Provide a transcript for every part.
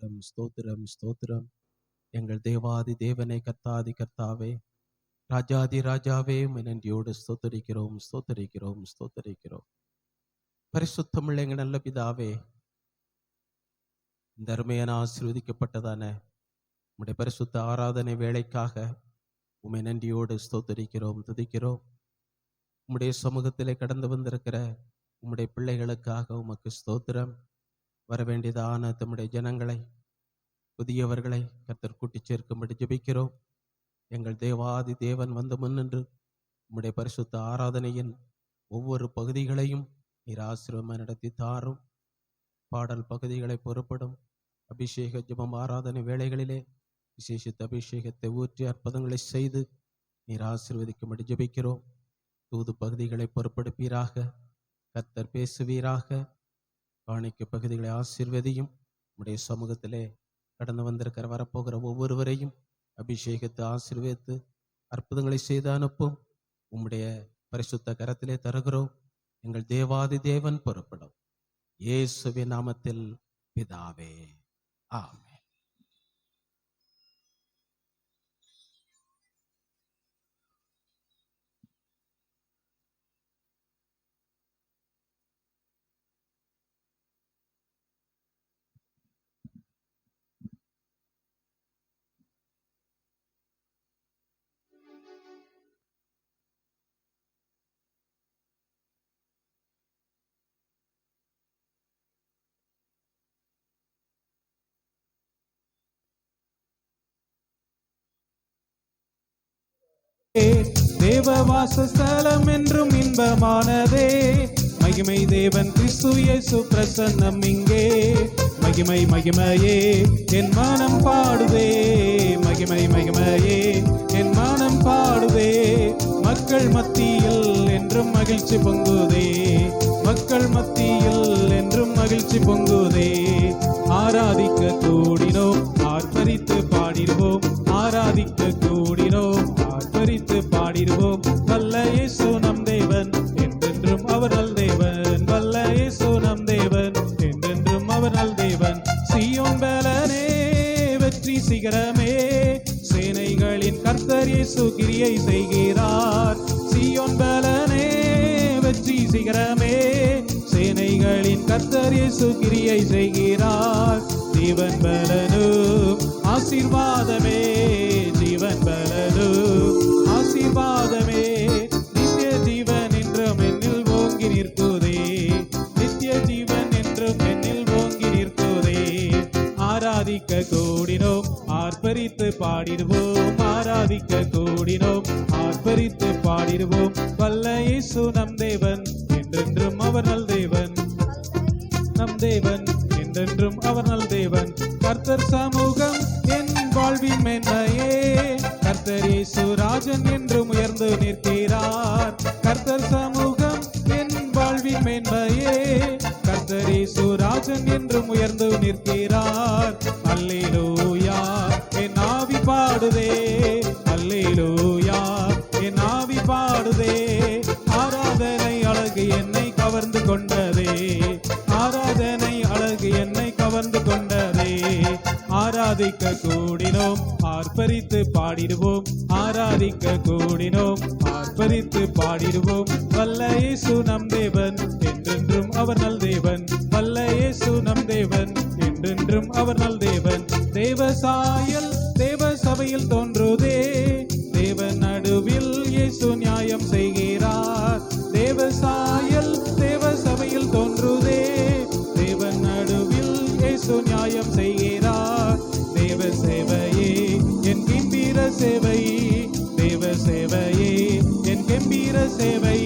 ஸ்தோத்திரம் ஸ்தோத்திரம் ஸ்தோத்திரம். எங்கள் தேவாதி தேவனை கர்த்தாதி கர்த்தாவே, ராஜாதி ராஜாவே, நன்றியோடு ஸ்தோத்தரிக்கிறோம் ஸ்தோத்தரிக்கிறோம் ஸ்தோத்தரிக்கிறோம். பரிசுத்தமுள்ள எங்கள் நல்ல பிதாவே, இந்த அருமையான ஆசீர்வதிக்கப்பட்டதான உம்முடைய பரிசுத்த ஆராதனை வேலைக்காக உம்மை நன்றியோடு ஸ்தோத்தரிக்கிறோம் துதிக்கிறோம். உம்முடைய சமூகத்திலே கடந்து வந்திருக்கிற உம்முடைய பிள்ளைகளுக்காக உமக்கு ஸ்தோத்திரம். வரவேண்டியதான தம்முடைய ஜனங்களை, புதியவர்களை கர்த்தர் கூட்டி சேர்க்கும்படி ஜெபிக்கிறோம். எங்கள் தேவாதி தேவன் வந்து முன்னின்று உம்முடைய பரிசுத்த ஆராதனையின் ஒவ்வொரு பகுதிகளையும் நீர் ஆசீர்வாதமாக நடத்தி தாரும். பாடல் பகுதிகளை பொறுப்படும் அபிஷேக ஜெபம் ஆராதனை வேளைகளிலே விசேஷித்த அபிஷேகத்தை ஊற்றி அற்புதங்களை செய்து நீர் ஆசீர்வதிக்கும்படி ஜெபிக்கிறோம். தூது பகுதிகளை பொறுப்படுப்பீராக, கர்த்தர் பேசுவீராக. காணிக்க பகுதிகளை ஆசீர்வதியும். உம்முடைய சமூகத்திலே கடந்து வந்திருக்கிற வரப்போகிற ஒவ்வொருவரையும் அபிஷேகத்தை ஆசீர்வதித்து அற்புதங்களை செய்து அனுப்பும். உம்முடைய பரிசுத்த கரத்திலே தருகிறோம். எங்கள் தேவாதி தேவன் பொறுப்படும். இயேசுவின் நாமத்தில் பிதாவே, ஆமென். தேவ வாசஸ்தலம் என்றும் இன்பமானதே. மகிமை தேவன் கிறிஸ்து இயேசு பிரசன்னம் இங்கே. மகிமை மகிமையே என் மனம் பாடுதே. மகிமை மகிமையே என் மனம் பாடுதே. மக்கள் மத்தியில் என்றும் மகிழ்ச்சி பொங்குதே. மக்கள் மத்தியில் என்றும் மகிழ்ச்சி பொங்குதே. ஆராதிக்க கூடினோம், ஆர்ப்பரித்து பாடிடுவோம். ஆராதிக்க கூடினோம், ஆர்ப்பரித்து பாடிடுவோம். வல்ல இயேசு நம் தேவன், என்றென்றும் அவர் நல் தேவன். வல்ல இயேசு நம் தேவன், என்றென்றும் அவர் நல் தேவன். சீயோன் பலனே, வெற்றி சிகரமே, சேனைகளின் கர்த்தர் இயேசு கிரியை செய்கிறார். சீயோன் பலனே, வெற்றி சிகரமே, சேனைகளின் கர்த்தர் இயேசு கிரியை செய்கிறார். ஜீவன் பலனும் ஆசீர்வாதமே, ஜீவன் பலனும் ஆசீர்வாதமே. நித்திய ஜீவன் என்றும் என்னில் ஓங்கி நிற்குதே. நித்திய ஜீவன் என்றும் என்னில் ஓங்கி நிற்குதே. ஆராதிக்க கூடினோம், ஆர்ப்பரித்து பாடிடுவோம். ஆராதிக்க கூடினோம், ஆர்ப்பரித்து பாடிடுவோம். வல்ல இயேசு நம் தேவன், என்றென்றும் அவர் நல் தேவன். நம் தேவன், என்றென்றும் அவர் நல் தேவன். கர்த்தர் சமூகம் என் வாழ்வின் மேன்மையே. கர்த்தர் இயேசு ராஜன் என்றும் உயர்ந்து நிற்கிறார். கர்த்தர் சமூகம் என் வாழ்வின் மேன்மையே. கர்த்தர் இயேசு ராஜன் என்றும் உயர்ந்து நிற்கிறார். அல்லேலூயா என் ஆவி பாடுதே. அல்லேலூயா என் ஆவி பாடுதே. ஆராதனை அழகு என்னை கவர்ந்து கொண்டதே. ஆராதனை அழகு என்னை கவர்ந்து கொண்டதே. ஆராதிக்க கூடினோம், ஆர்ப்பரித்து பாடிடுவோம். ஆராதிக்க கூடினோம், ஆர்ப்பரித்து பாடிடுவோம். வல்ல இயேசு நம் தேவன், என்றென்றும் அவர் நல் தேவன். வல்ல இயேசு நம் தேவன், என்றென்றும் அவர் நல் தேவன். தேவ சாயல் தேவ சபையில் தோன்றுதே. தேவ நடுவில் இயேசு நியாயம் செய்கிறார். தேவ சாயல் தேவ சபையில் தோன்றுதே. தேவ நடுவில் இயேசு நியாயம் செய்கிறார். தேவ சேவையே என் கம்பீர சேவை. தேவ சேவையே என் கம்பீர சேவை.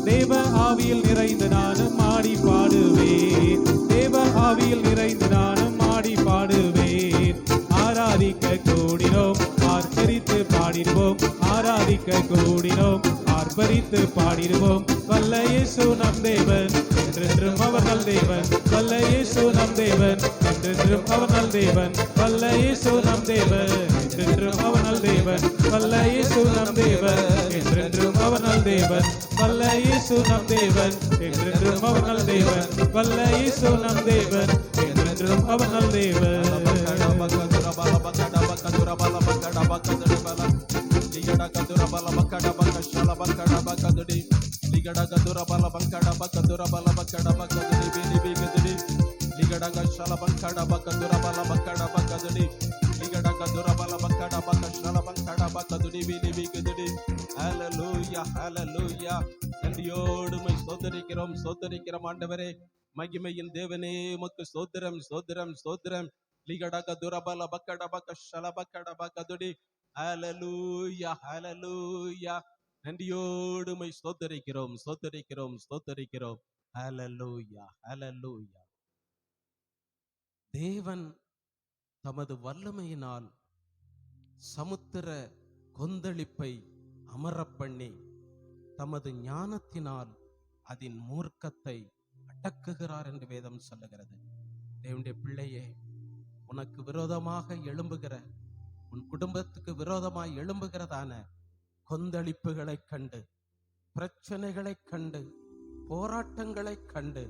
தேவ ஆவியில் நிறைந்து நானும் ஆடி பாடுவேன். தேவ ஆவியில் நிறைந்து நானும் ஆடி பாடுவேன். ஆராதிக்க கூடினோம், ஆர்ப்பரித்து பாடிடுவோம். ஆராதிக்க கூடினோம், ஆர்ப்பரித்து பாடிடுவோம். வல்ல இயேசு நம் தேவன், என்றென்றும் அவர் நல் தேவன். வல்ல இயேசு நம் தேவன், என்றென்றும் அவர் நல் தேவன். வல்ல இயேசு நம் தேவன், என்றென்றும் அவர் நல் தேவன். வல்ல இயேசு நம் தேவன், என்றென்றும் அவர் நல் தேவன். வல்ல இயேசு நம் தேவன், என்றென்றும் அவர் நல் தேவன். வல்ல இயேசு நம் தேவன், என்றென்றும் அவர் நல் தேவன். durabala bakada bakadudi bili bigadi ligadaga shalabankada bakadurabala bakada bakadudi ligadaga durabala bakada bakashalabankada bakadudi bili bigadi. ஹalleluya ஹalleluya. நன்றியோடு உம்மை ஸ்தோத்திரிக்கிறோம் ஸ்தோத்திரிக்கிறோம் ஆண்டவரே. மகிமையின் தேவனே உமக்கு ஸ்தோத்திரம் ஸ்தோத்திரம் ஸ்தோத்திரம். லிகடக துரபல பக்கட பக்க ஷலபக்கட பக்கதுடி. ஹalleluya ஹalleluya. நன்றியோடு உம்மை ஸ்தோத்திரிக்கிறோம் ஸ்தோத்திரிக்கிறோம் ஸ்தோத்திரிக்கிறோம். ஹalleluya ஹalleluya. தேவன் தமது வல்லமையினால் சமுத்திர கொந்தளிப்பை அமரப்பண்ணி தமது ஞானத்தினால் அதன் மூர்க்கத்தை அடக்குகிறார் என்று வேதம் சொல்லுகிறது. தேவனுடைய பிள்ளையே, உனக்கு விரோதமாக எழும்புகிற, உன் குடும்பத்துக்கு விரோதமாய் எழும்புகிறதான கொந்தளிப்புகளை கண்டு, பிரச்சனைகளை கண்டு, போராட்டங்களை கண்டு,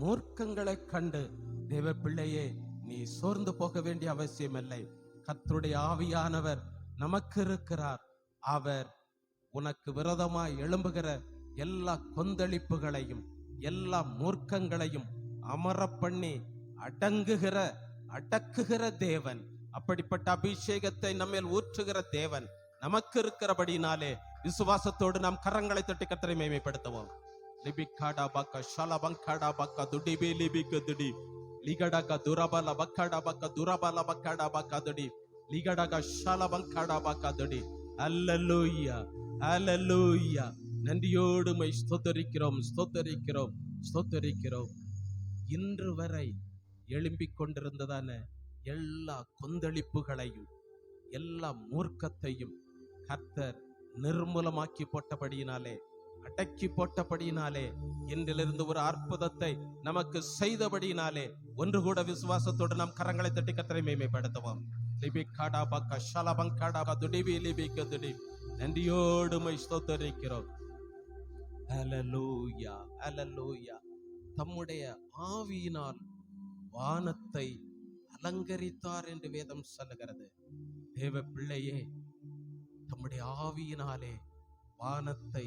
மூர்க்கங்களை கண்டு தேவ பிள்ளையே, நீ சோர்ந்து போக வேண்டிய அவசியமில்லை. கர்த்தருடைய ஆவியானவர் நமக்கு இருக்கிறார். அவர் உனக்கு விரோதமாய் எழும்புகிற எல்லா கொந்தளிப்புகளையும் எல்லா மூர்க்கங்களையும் அமரப்பண்ணி அடக்குகிற தேவன். அப்படிப்பட்ட அபிஷேகத்தை நம்மேல் ஊற்றுகிற தேவன் நமக்கு இருக்கிறபடினாலே விசுவாசத்தோடு நாம் கரங்களை தட்டி கர்த்தரை மேன்மைப்படுத்துவோம். லிபிகாடா பக்க ஷலபங்காடா பக்க துடிபி லிபிகதுடி லிகடக துரபல பக்கடா பக்க துரபல பக்கடா பக்க துடி லிகடக ஷலபங்காடா பக்க துடி. அல்லேலூயா அல்லேலூயா. நன்றியோடு உம்மை ஸ்தோத்திரிக்கிறோம் ஸ்தோத்திரிக்கிறோம் ஸ்தோத்திரிக்கிறோம். இன்று வரை எழும்பிக் கொண்டிருந்ததான எல்லா கொந்தளிப்புகளையும் எல்லா மூர்க்கத்தையும் கர்த்தர் நிர்மூலமாக்கி போட்டபடியினாலே, அடக்கி போட்டபடியினாலே, இன்றிலிருந்து ஒரு அற்புதத்தை நமக்கு செய்தபடியினாலே ஒன்று கூட விசுவாசத்தோடு நாம் கரங்களை தட்டி கர்த்தரை மேன்மைப்படுத்துவோம். நன்றியோடு உம்மை ஸ்தோத்திரிக்கிறோம். ஹல்லேலூயா ஹல்லேலூயா. தம்முடைய ஆவியினால் வானத்தை அலங்கரித்தார் என்று வேதம் சொல்லுகிறது. தேவ பிள்ளையே, தம்முடைய ஆவியினாலே வானத்தை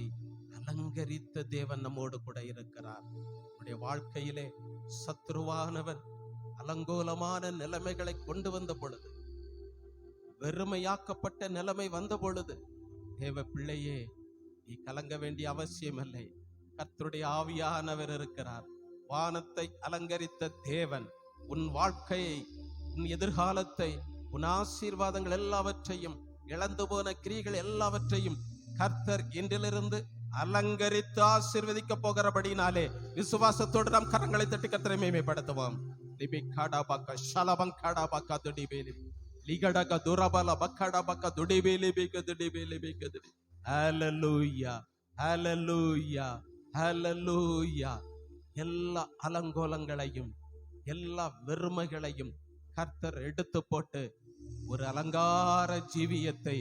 அலங்கரித்த தேவன் நம்மோடு கூட இருக்கிறார். நம்முடைய வாழ்க்கையிலே சத்துருவானவன் அலங்கோலமான நிலைமைகளை கொண்டு வந்த பொழுது, வெறுமையாக்கப்பட்ட நிலைமை வந்த பொழுது, தேவ பிள்ளையே, நீ கலங்க வேண்டிய அவசியம் இல்லை. கர்த்தருடைய ஆவியானவர் இருக்கிறார். வானத்தை அலங்கரித்த தேவன் உன் வாழ்க்கையை, உன் எதிர்காலத்தை, உன் ஆசீர்வாதங்கள் எல்லாவற்றையும், இழந்து போன கிரியைகள் எல்லாவற்றையும் கர்த்தர் இன்றிலிருந்து அலங்கரித்து ஆசீர்வதிக்க போகிறபடினாலே விசுவாசத்தோடு நாம் கரங்களை தட்டி கர்த்தரை மேன்மைப்படுத்துவோம். லிபிகாடா பக்க ஷலபங்காடா பக்க துடிபேலி லிகடக துரபல பக்கடா பக்க துடிபேலி பிகதுடிபேலி பிகதுடி. ஹல்லேலூயா ஹல்லேலூயா ஹல்லேலூயா. எல்லா அலங்கோலங்களையும் எல்லா வெறுமைகளையும் கர்த்தர் எடுத்து போட்டு ஒரு அலங்கார ஜீவியத்தை,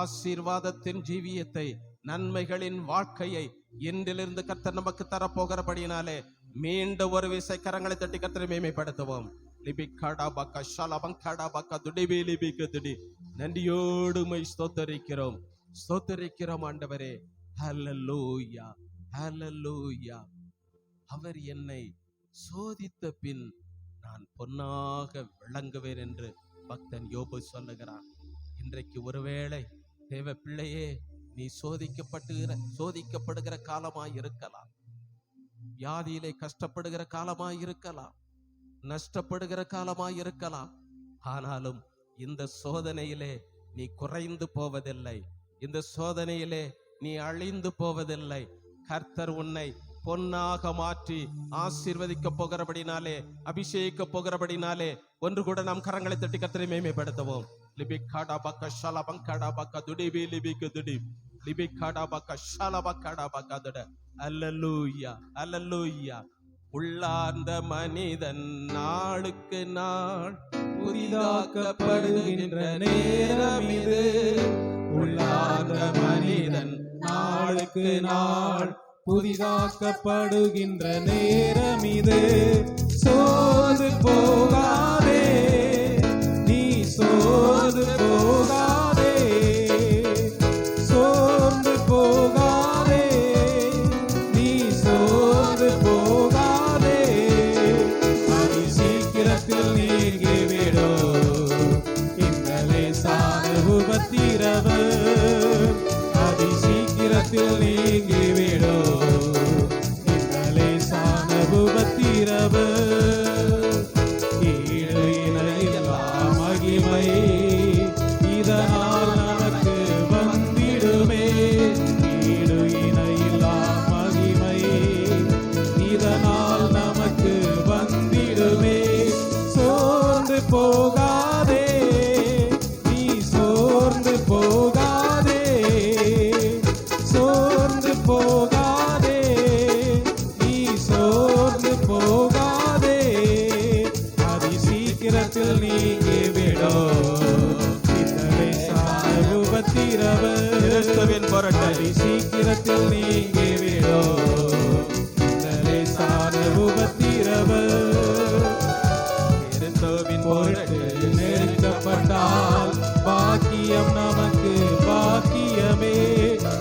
ஆசீர்வாதத்தின் ஜீவியத்தை, நன்மைகளின் வாழ்க்கையை இன்றிலிருந்து கர்த்தர் நமக்கு தரப்போகிறபடினாலே மீண்டும் ஒரு விசை கரங்களை தட்டி கர்த்தரை மேன்மைப்படுத்துவோம். லிபிகாடா பக்க ஷலபங்காடா பக்க துடிபி லிபிகதுடி. நன்றியோடு உம்மை ஸ்தோத்திரிக்கிறோம் ஸ்தோத்திரிக்கிறோம் ஆண்டவரே. ஹல்லேலூயா ஹல்லேலூயா. அவர் என்னை சோதித்த பின் நான் பொன்னாக விளங்குவேன் என்று பக்தன் யோபு சொல்லுகிறான். இன்றைக்கு ஒருவேளை தேவ பிள்ளையே, நீ சோதிக்கப்படுகிற காலமாய் இருக்கலாம், வியாதியிலே கஷ்டப்படுகிற காலமாய் இருக்கலாம், நஷ்டப்படுகிற காலமாய் இருக்கலாம். ஆனாலும் இந்த சோதனையிலே நீ குறைந்து போவதில்லை, இந்த சோதனையிலே நீ அழிந்து போவதில்லை. கர்த்தர் உன்னை பொன்னாக மாற்றி ஆசீர்வதிக்க போகிறபடினாலே, அபிஷேகிக்க போகிறபடினாலே ஒன்று கூட நாம் கரங்களை தட்டி கர்த்தரை மேன்மைப்படுத்துவோம். லிபிகாடா பக்க ஷலபங்காடா பக்க துடிபி லிபிகதுடி லிபிகாடா பக்க ஷலபங்காடா பக்க துட. அல்லேலூயா அல்லேலூயா. உள்ளார்ந்த மனிதன் நாளுக்கு நாள் புதிதாக்கப்படுகின்ற நேரம் இது. உள்ளார்ந்த மனிதன் நாளுக்கு நாள் புதிதாக்கப்படுகின்ற நேரம் இது. சோர்ந்து போகாதே, நீ சோர்ந்து போகாதே, சோர்ந்து போகாதே, நீ சோர்ந்து போகாதே. உபத்திரவம் அதி சீக்கிரத்தில் நீங்கிவிடும். இந்த லேசான உபத்திரவம் ஈடு இணையில்லா மகிமை இதனால் நமக்கு வந்திடுமே. ஈடு இணையில்லா மகிமை இதனால் நமக்கு வந்திடுமே. சோர்ந்து போகாதே, நீ சோர்ந்து போகாதே, சோர்ந்து போகாதே, நீ சோர்ந்து போகாதே. அதி சீக்கிரத்தில் நீங்கிவிடும் இந்த லேசான உபத்திரவம் அதி சீக்கிரத்தில் நீங்கிவிடும் இந்த லேசான உபத்திரவம். கிறிஸ்துவின் பொருட்டு நெருக்கப்பட்டால் பாக்கியம் நமக்கு பாக்கியமே.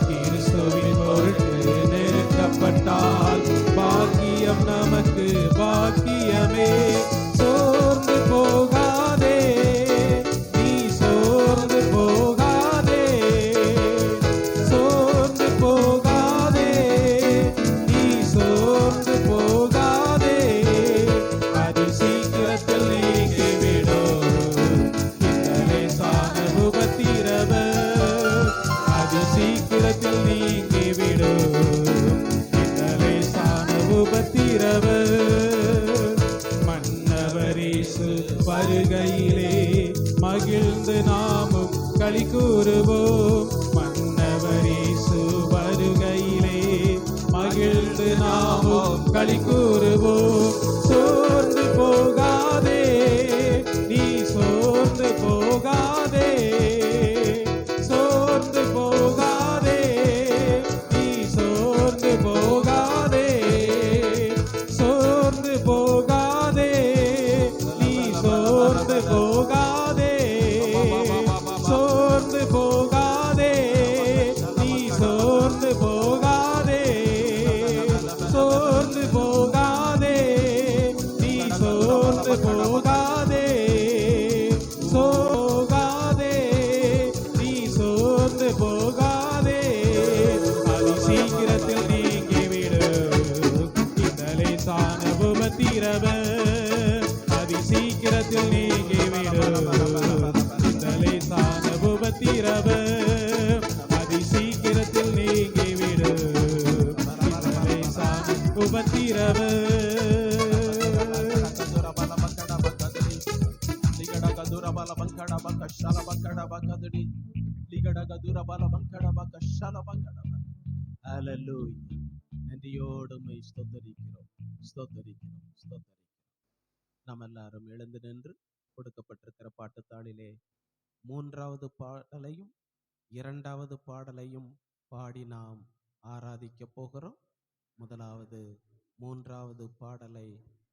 கிறிஸ்துவின் பொருட்டு நெருக்கப்பட்டால் பாக்கியம் நமக்கு பாக்கியமே. சோர்ந்து போகாதே, நீ சோர்ந்து போகாதே, சோர்ந்து போகாதே, நீ சோர்ந்து போகாதே. அதி சீக்கிரத்தில் நீங்கிவிடும் இந்த லேசான உபத்திரவம் அதி சீக்கிரத்தில் நீங்கிவிடும் இந்த லேசான உபத்திரவம். மன்னவரேசு வருகையிலே மகிழ்ந்து நாமும் களி கூறுவோம். மன்னவரேசு வருகையிலே மகிழ்ந்து நாமும் களி கூறுவோம். சோர்ந்து போகாதே, நீ சோர்ந்து போகாதே, சோர்ந்து போகாதே, நீ சோர்ந்து போகாதே, சோர்ந்து போகாதே, நீ சோர்ந்து போகாதே, சோர்ந்து போகாதே, நீ சோர்ந்து போகாதே, சோர்ந்து போகாதே, நீ சோர்ந்து போகாதே, சோகாதே, நீ சோர்ந்து போகாதே. அதி சீக்கிரத்தில் நீங்கிவிடும் இந்த லேசான உபத்திரவம் அதி சீக்கிரத்தில் நீங்கிவிடும் இந்த லேசான உபத்திரவம் அதி சீக்கிரத்தில் நீங்கிவிடும் இந்த லேசான உபத்திரவம். ஹல்லேலூயா. நன்றியோடு உம்மை ஸ்தோத்தரிக்கிறோம், ஸ்தோத்தரிக்கிறோம், ஸ்தோத்தரிக்கிறோம். நாம் எல்லாரும் எழுந்து நின்று கொடுக்கப்பட்டிருக்கிற பாட்டுத்தாளிலே 3வது பாடலையும் 2வது பாடலையும் பாடி நாம் ஆராதிக்க போகிறோம். முதலாவது 3வது பாடலை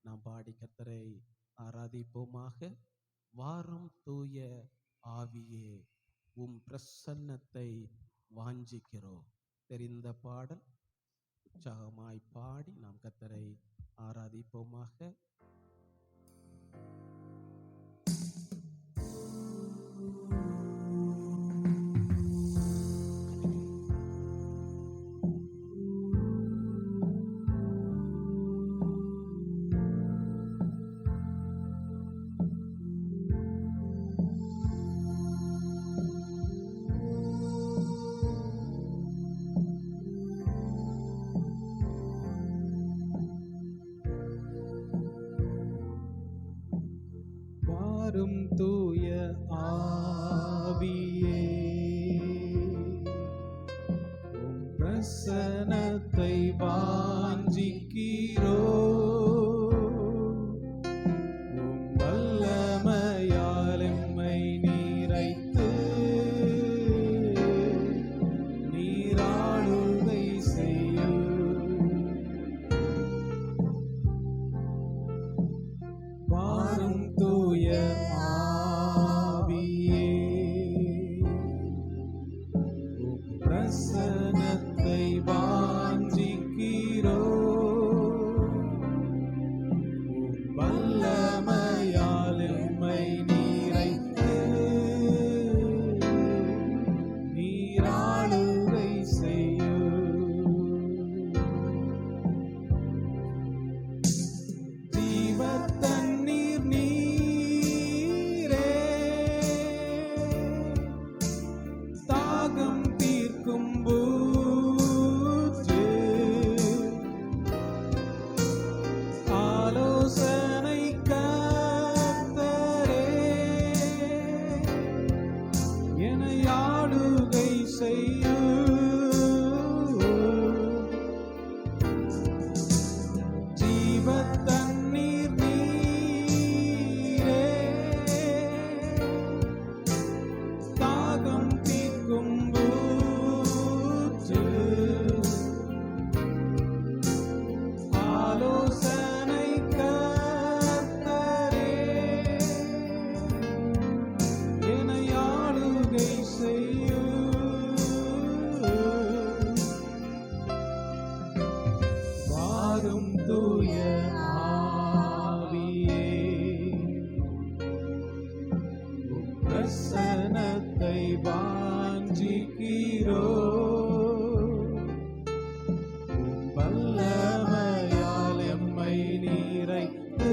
நாம் பாடி கர்த்தரை ஆராதிப்போமாக. வாரும் தூய ஆவியே, உம் பிரசன்னத்தை வாஞ்சிக்கிறோம். தெரிந்த பாடல் உற்சாகமாய் பாடி நாம் கர்த்தரை ஆராதிப்போமாக. வாரும் தூய ஆவியே, உம் பிரசன்னத்தை வாஞ்சிக்கிறோம். உம் வல்லமையால் எம்மை நீரைத்து நீராளுகை செய்யும். வாரும் தூய ஆவியே, செய்யும். வாரும் தூய ஆவியே, உம் பிரசன்னத்தை வாஞ்சிக்கிறோ. உம் வல்லமையால் எம்மை நிறைத்து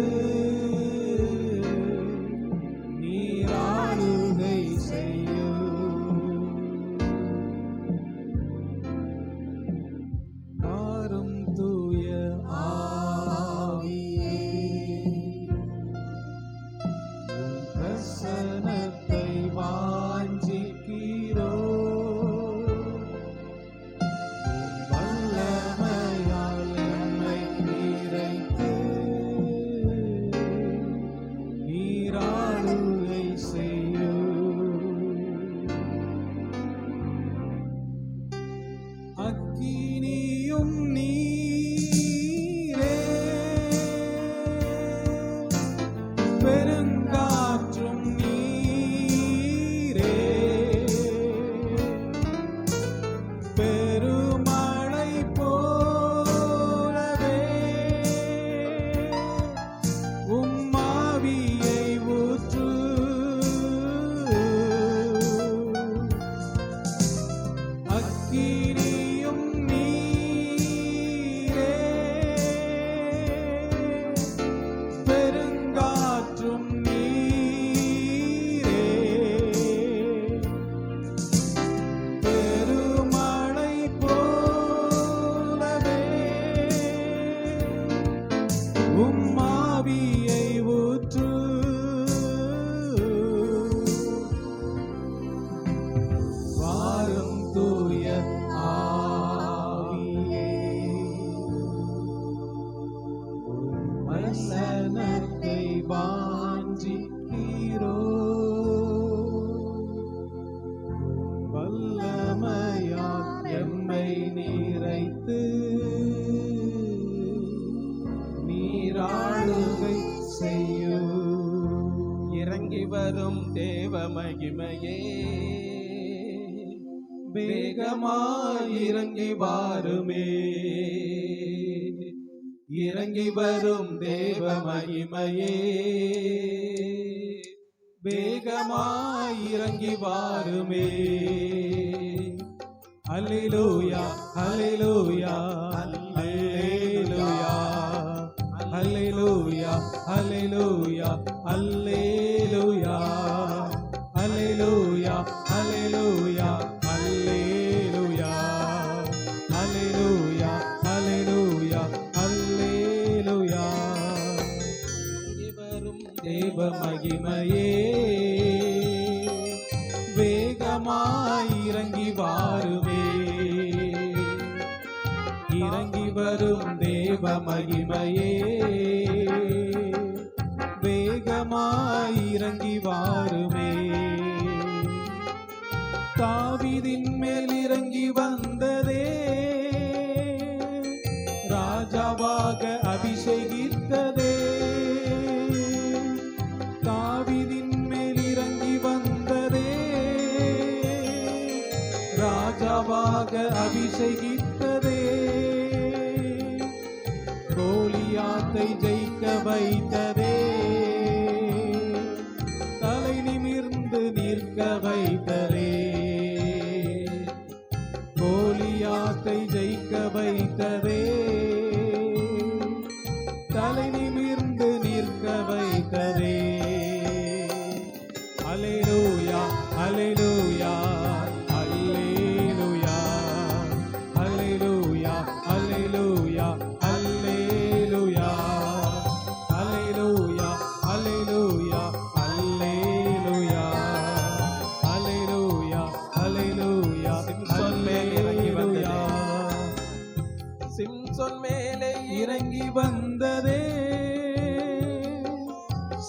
நீராளுகை செய்யும். வாரும் தூய ஆவியே, உம் பிரசன்னத்தை வாஞ்சிக்கிறோ. உம் வல்லமையால் எம்மை நிறைத்து நீராளுகை செய்யும். அக்கினியும் நீரே, பெருங்காற்றும் நீரே, பெருமழை போலவே உம் ஆவியை ஊற்று. அக்கினியும் நீரே, பெருங்காற்றும் நீரே, பெருமழை போலவே உம் ஆவியை ஊற்று. வாரும் தூய ஆவியே, உம் வசனத்தை வாஞ்சிக்கிறோ. உம் வல்லமையால் எம்மை நிறைத்து நீராளுகை செய்யும். இறங்கி வரும் தேவ மகிமையே, வேகமாய் இறங்கி வாருமே. இறங்கி வரும் தேவ மகிமையே, வேகமாய் இறங்கி வாருமே. அல்லேலூயா அல்லேலூயா அல்லேலூயா அல்லேலூயா அல்லேலூயா அல்லேலூயா அல்லேலூயா அல்லேலூயா அல்லேலூயா அல்லேலூயா அல்லேலூயா அல்லேலூயா. இறங்கி வரும் தேவ மகிமையே, வேகமாய் இறங்கி வாருமே. இறங்கி வரும் தேவ மகிமையே, வேகமாய் இறங்கி வாருமே. தாவீதின் மேல் இறங்கி வந்ததே, ராஜாவாக அபிஷேகித்ததே. தாவீதின் மேல் இறங்கி வந்ததே, ராஜாவாக அபிஷேகித்ததே. கோலியாத்தை ஜெயிக்க வைத்ததே, தலை நிமிர்ந்து நிற்க வைத்ததே. கோலியாத்தை ஜெயிக்க வைத்ததே, தலை நிமிர்ந்து நிற்க வைத்ததே. அல்லேலூயா அல்லேலூயா அல்லேலூயா அல்லேலூயா அல்லேலூயா அல்லேலூயா அல்லேலூயா அல்லேலூயா அல்லேலூயா அல்லேலூயா அல்லேலூயா. சிம்சோன் மேலே இறங்கி வந்ததே,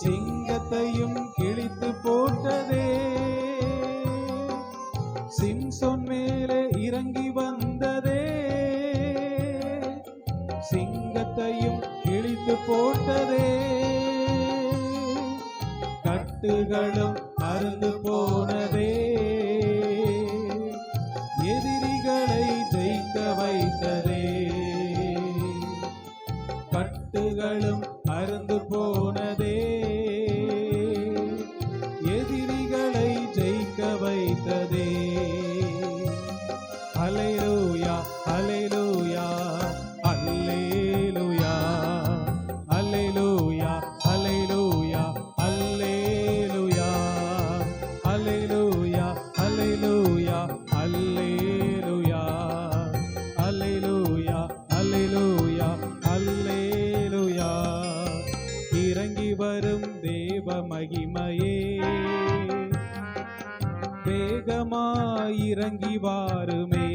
சிங்கத்தையும் கிழித்து போட்டதே. சிம்சோன் மேலே இறங்கி வந்ததே, சிங்கத்தையும் கிழித்து போட்டதே. கட்டுகளும் அறுந்து போனதே, இறங்கி வாருமே.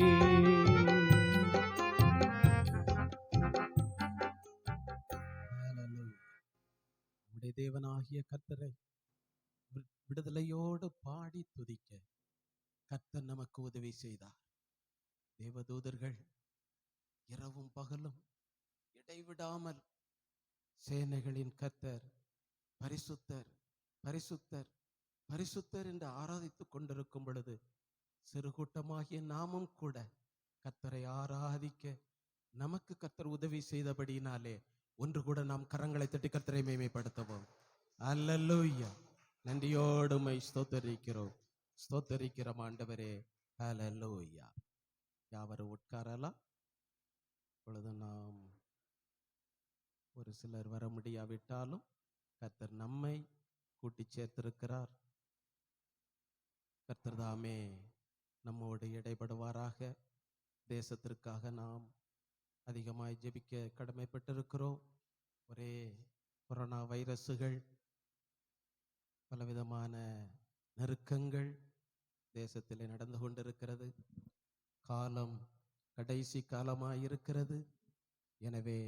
உடைய தேவனாகிய கர்த்தரை விடுதலையோடு பாடி துதிக்க கர்த்தர் நமக்கு உதவி செய்தார். தேவதூதர்கள் இரவும் பகலும் இடைவிடாமல் சேனைகளின் கர்த்தர் பரிசுத்தர் பரிசுத்தர் பரிசுத்தர் என்று ஆராதித்துக் கொண்டிருக்கும் பொழுது சிறு கூட்டமாகிய நாமும் கூட கர்த்தரை ஆராதிக்க நமக்கு கர்த்தர் உதவி செய்தபடியினாலே ஒன்று கூட நாம் கரங்களை தட்டி கர்த்தரை மேன்மைப்படுத்துவோம். அல்லேலூயா. நன்றியோடு உம்மை ஸ்தோத்தரிக்கிறோம் ஆண்டவரே. அல்லேலூயா. யாவரும் உட்காரலாம். இப்பொழுது நாம் ஒரு சிலர் வர முடியாவிட்டாலும் கர்த்தர் நம்மை கூட்டி சேர்த்திருக்கிறார். கர்த்தர் தாமே நம்மோடு இடைபடுவாராக. தேசத்திற்காக நாம் அதிகமாய் ஜெபிக்க கடமைப்பட்டிருக்கிறோம். ஒரே கொரோனா வைரஸுகள், பலவிதமான நெருக்கங்கள் தேசத்திலே நடந்து கொண்டிருக்கிறது. காலம் கடைசி காலமாய் இருக்கிறது. எனவே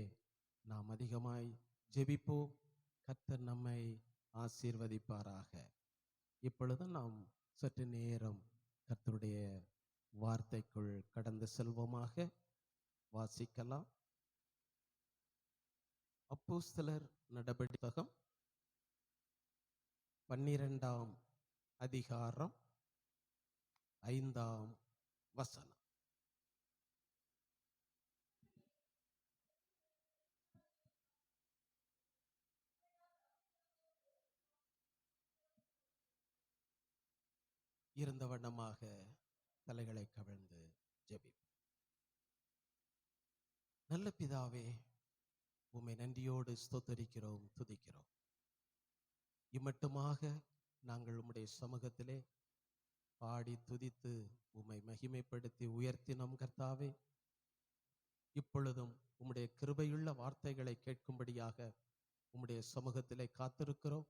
நாம் அதிகமாய் ஜெபிப்போம். கர்த்தர் நம்மை ஆசீர்வதிப்பாராக. இப்பொழுது நாம் சற்று நேரம் கர்த்தருடைய வார்த்தைக்குள் கடந்து செல்வோமாக. வாசிக்கலாம். அப்போஸ்தலர் நடபடிகள் 12ஆம் அதிகாரம் 5ஆம் வசனம். இருந்த வண்ணமாக தலைகளை கவிழ்ந்து ஜெபிப்போம். நல்ல பிதாவே, உம்மை நன்றியோடு ஸ்தோத்தரிக்கிறோம், துதிக்கிறோம். இம்மட்டுமாக நாங்கள் உம்முடைய சமூகத்திலே பாடி துதித்து உம்மை மகிமைப்படுத்தி உயர்த்தினோம் கர்த்தாவே. இப்பொழுதும் உம்முடைய கிருபையுள்ள வார்த்தைகளை கேட்கும்படியாக உம்முடைய சமூகத்திலே காத்திருக்கிறோம்.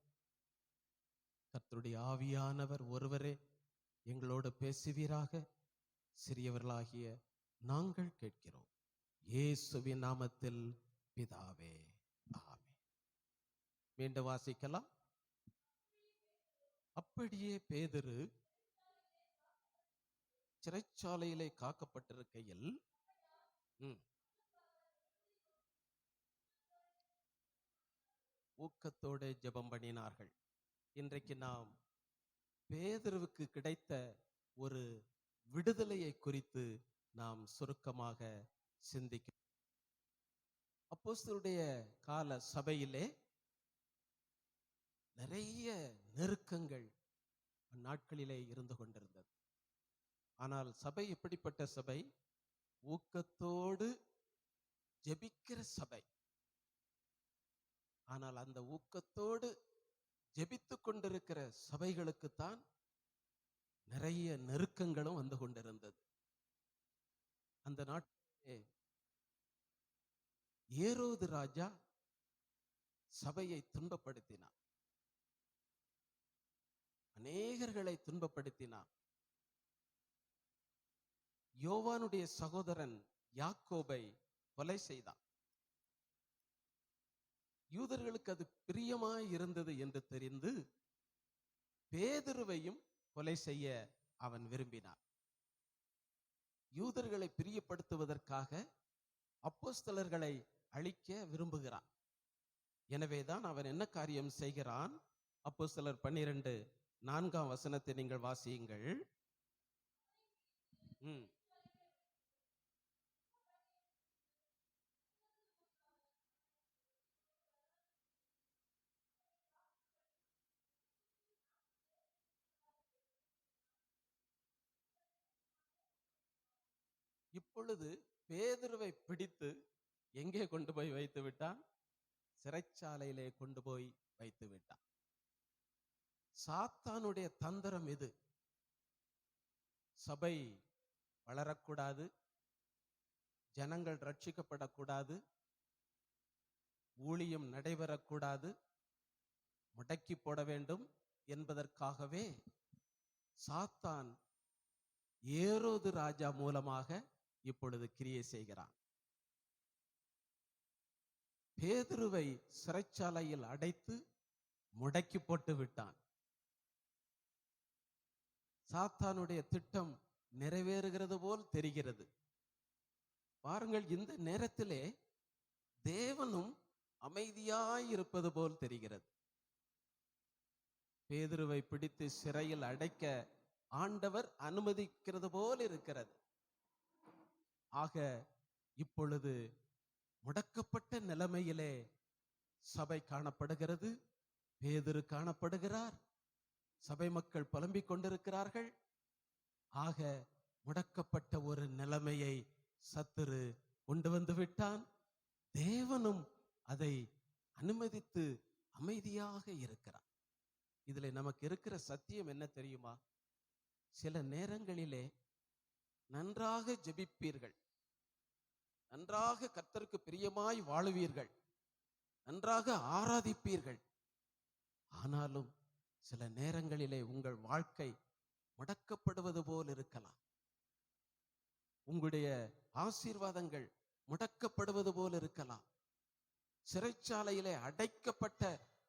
கர்த்தருடைய ஆவியானவர் ஒருவரே எங்களோடு பேசுவீராக. சிறியவர்களாகிய நாங்கள் கேட்கிறோம். இயேசுவின் நாமத்தில் பிதாவே, ஆமென். மீண்டும் வாசிக்கலாம். அப்படியே பேதுரு சிறைச்சாலையிலே காக்கப்பட்டிருக்கையில் ஊக்கத்தோடு ஜெபம் பண்ணினார்கள். இன்றைக்கு நாம் பேதுருவுக்கு கிடைத்த ஒரு விடுதலையை குறித்து நாம் சுருக்கமாக சிந்திக்க. அப்போஸ்தலருடைய கால சபையிலே நிறைய நெருக்கங்கள் அந்நாட்களிலே இருந்து கொண்டிருந்தது. ஆனால் சபை எப்படிப்பட்ட சபை? ஊக்கத்தோடு ஜெபிக்கிற சபை. ஆனால் அந்த ஊக்கத்தோடு ஜெபித்துக் கொண்டிருக்கிற சபைகளுக்குத்தான் நிறைய நெருக்கங்களும் வந்து கொண்டிருந்தது. அந்த நாட்டிலே ஏரோது ராஜா சபையை துன்பப்படுத்தினார், அநேகர்களை துன்பப்படுத்தினார். யோவானுடைய சகோதரன் யாக்கோபை கொலை செய்தார். யூதர்களுக்கு அது பிரியமாய் இருந்தது என்று தெரிந்து பேதுருவையும் கொலை செய்ய அவன் விரும்பினார். யூதர்களை பிரியப்படுத்துவதற்காக அப்போஸ்தலர்களை அழிக்க விரும்புகிறான். எனவேதான் அவன் என்ன காரியம் செய்கிறான்? அப்போஸ்தலர் 12:4 வசனத்தை நீங்கள் வாசியுங்கள். இப்பொழுது பேதுருவை பிடித்து எங்கே கொண்டு போய் வைத்து விட்டான்? சிறைச்சாலையிலே கொண்டு போய் வைத்து விட்டான். சாத்தானுடைய தந்திரம் இது. சபை வளரக்கூடாது, ஜனங்கள் ரட்சிக்கப்படக்கூடாது, ஊழியம் நடைபெறக்கூடாது, முடக்கி போட வேண்டும் என்பதற்காகவே சாத்தான் ஏரோது ராஜா மூலமாக இப்பொழுது கிரியை செய்கிறான். பேதுருவை சிறைச்சாலையில் அடைத்து முடக்கி போட்டு விட்டான். சாத்தானுடைய திட்டம் நிறைவேறுகிறது போல் தெரிகிறது. பாருங்கள், இந்த நேரத்திலே தேவனும் அமைதியாய் இருப்பது போல் தெரிகிறது. பேதுருவை பிடித்து சிறையில் அடைக்க ஆண்டவர் அனுமதிக்கிறது போல் இருக்கிறது. ஆக இப்பொழுது முடக்கப்பட்ட நிலைமையிலே சபை காணப்படுகிறது. பேதுரு காணப்படுகிறார். சபை மக்கள் புலம்பிக் கொண்டிருக்கிறார்கள். ஆக முடக்கப்பட்ட ஒரு நிலைமையை சத்துரு கொண்டு வந்து விட்டான். தேவனும் அதை அனுமதித்து அமைதியாக இருக்கிறார். இதுல நமக்கு இருக்கிற சத்தியம் என்ன தெரியுமா? சில நேரங்களிலே நன்றாக ஜெபிப்பீர்கள், நன்றாக கர்த்தருக்கு பிரியமாய் வாழுவீர்கள், நன்றாக ஆராதிப்பீர்கள். ஆனாலும் சில நேரங்களிலே உங்கள் வாழ்க்கை முடக்கப்படுவது போல் இருக்கலாம். உங்களுடைய ஆசீர்வாதங்கள் முடக்கப்படுவது போல் இருக்கலாம். சிறைச்சாலையிலே அடைக்கப்பட்ட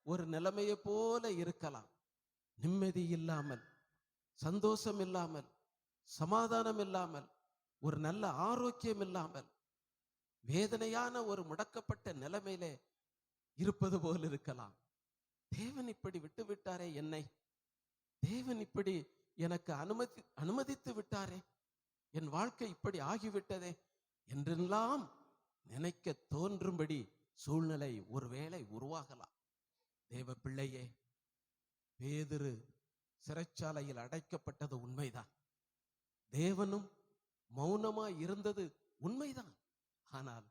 ஒரு நிலைமையை போல இருக்கலாம். நிம்மதி இல்லாமல், சந்தோஷம் இல்லாமல், சமாதானம் இல்லாமல், ஒரு நல்ல ஆரோக்கியம் இல்லாமல், வேதனையான ஒரு முடக்கப்பட்ட நிலைமையிலே இருப்பது போல் இருக்கலாம். தேவன் இப்படி விட்டு விட்டாரே என்னை, தேவன் இப்படி எனக்கு அனுமதித்து விட்டாரே, என் வாழ்க்கை இப்படி ஆகிவிட்டதே என்றெல்லாம் நினைக்க தோன்றும்படி சூழ்நிலை ஒருவேளை உருவாகலாம். தேவ பிள்ளையே, பேதுரு சிறைச்சாலையில் அடைக்கப்பட்டது உண்மைதான். தேவனும் மௌனமாய் இருந்தது உண்மைதான். ஆனால்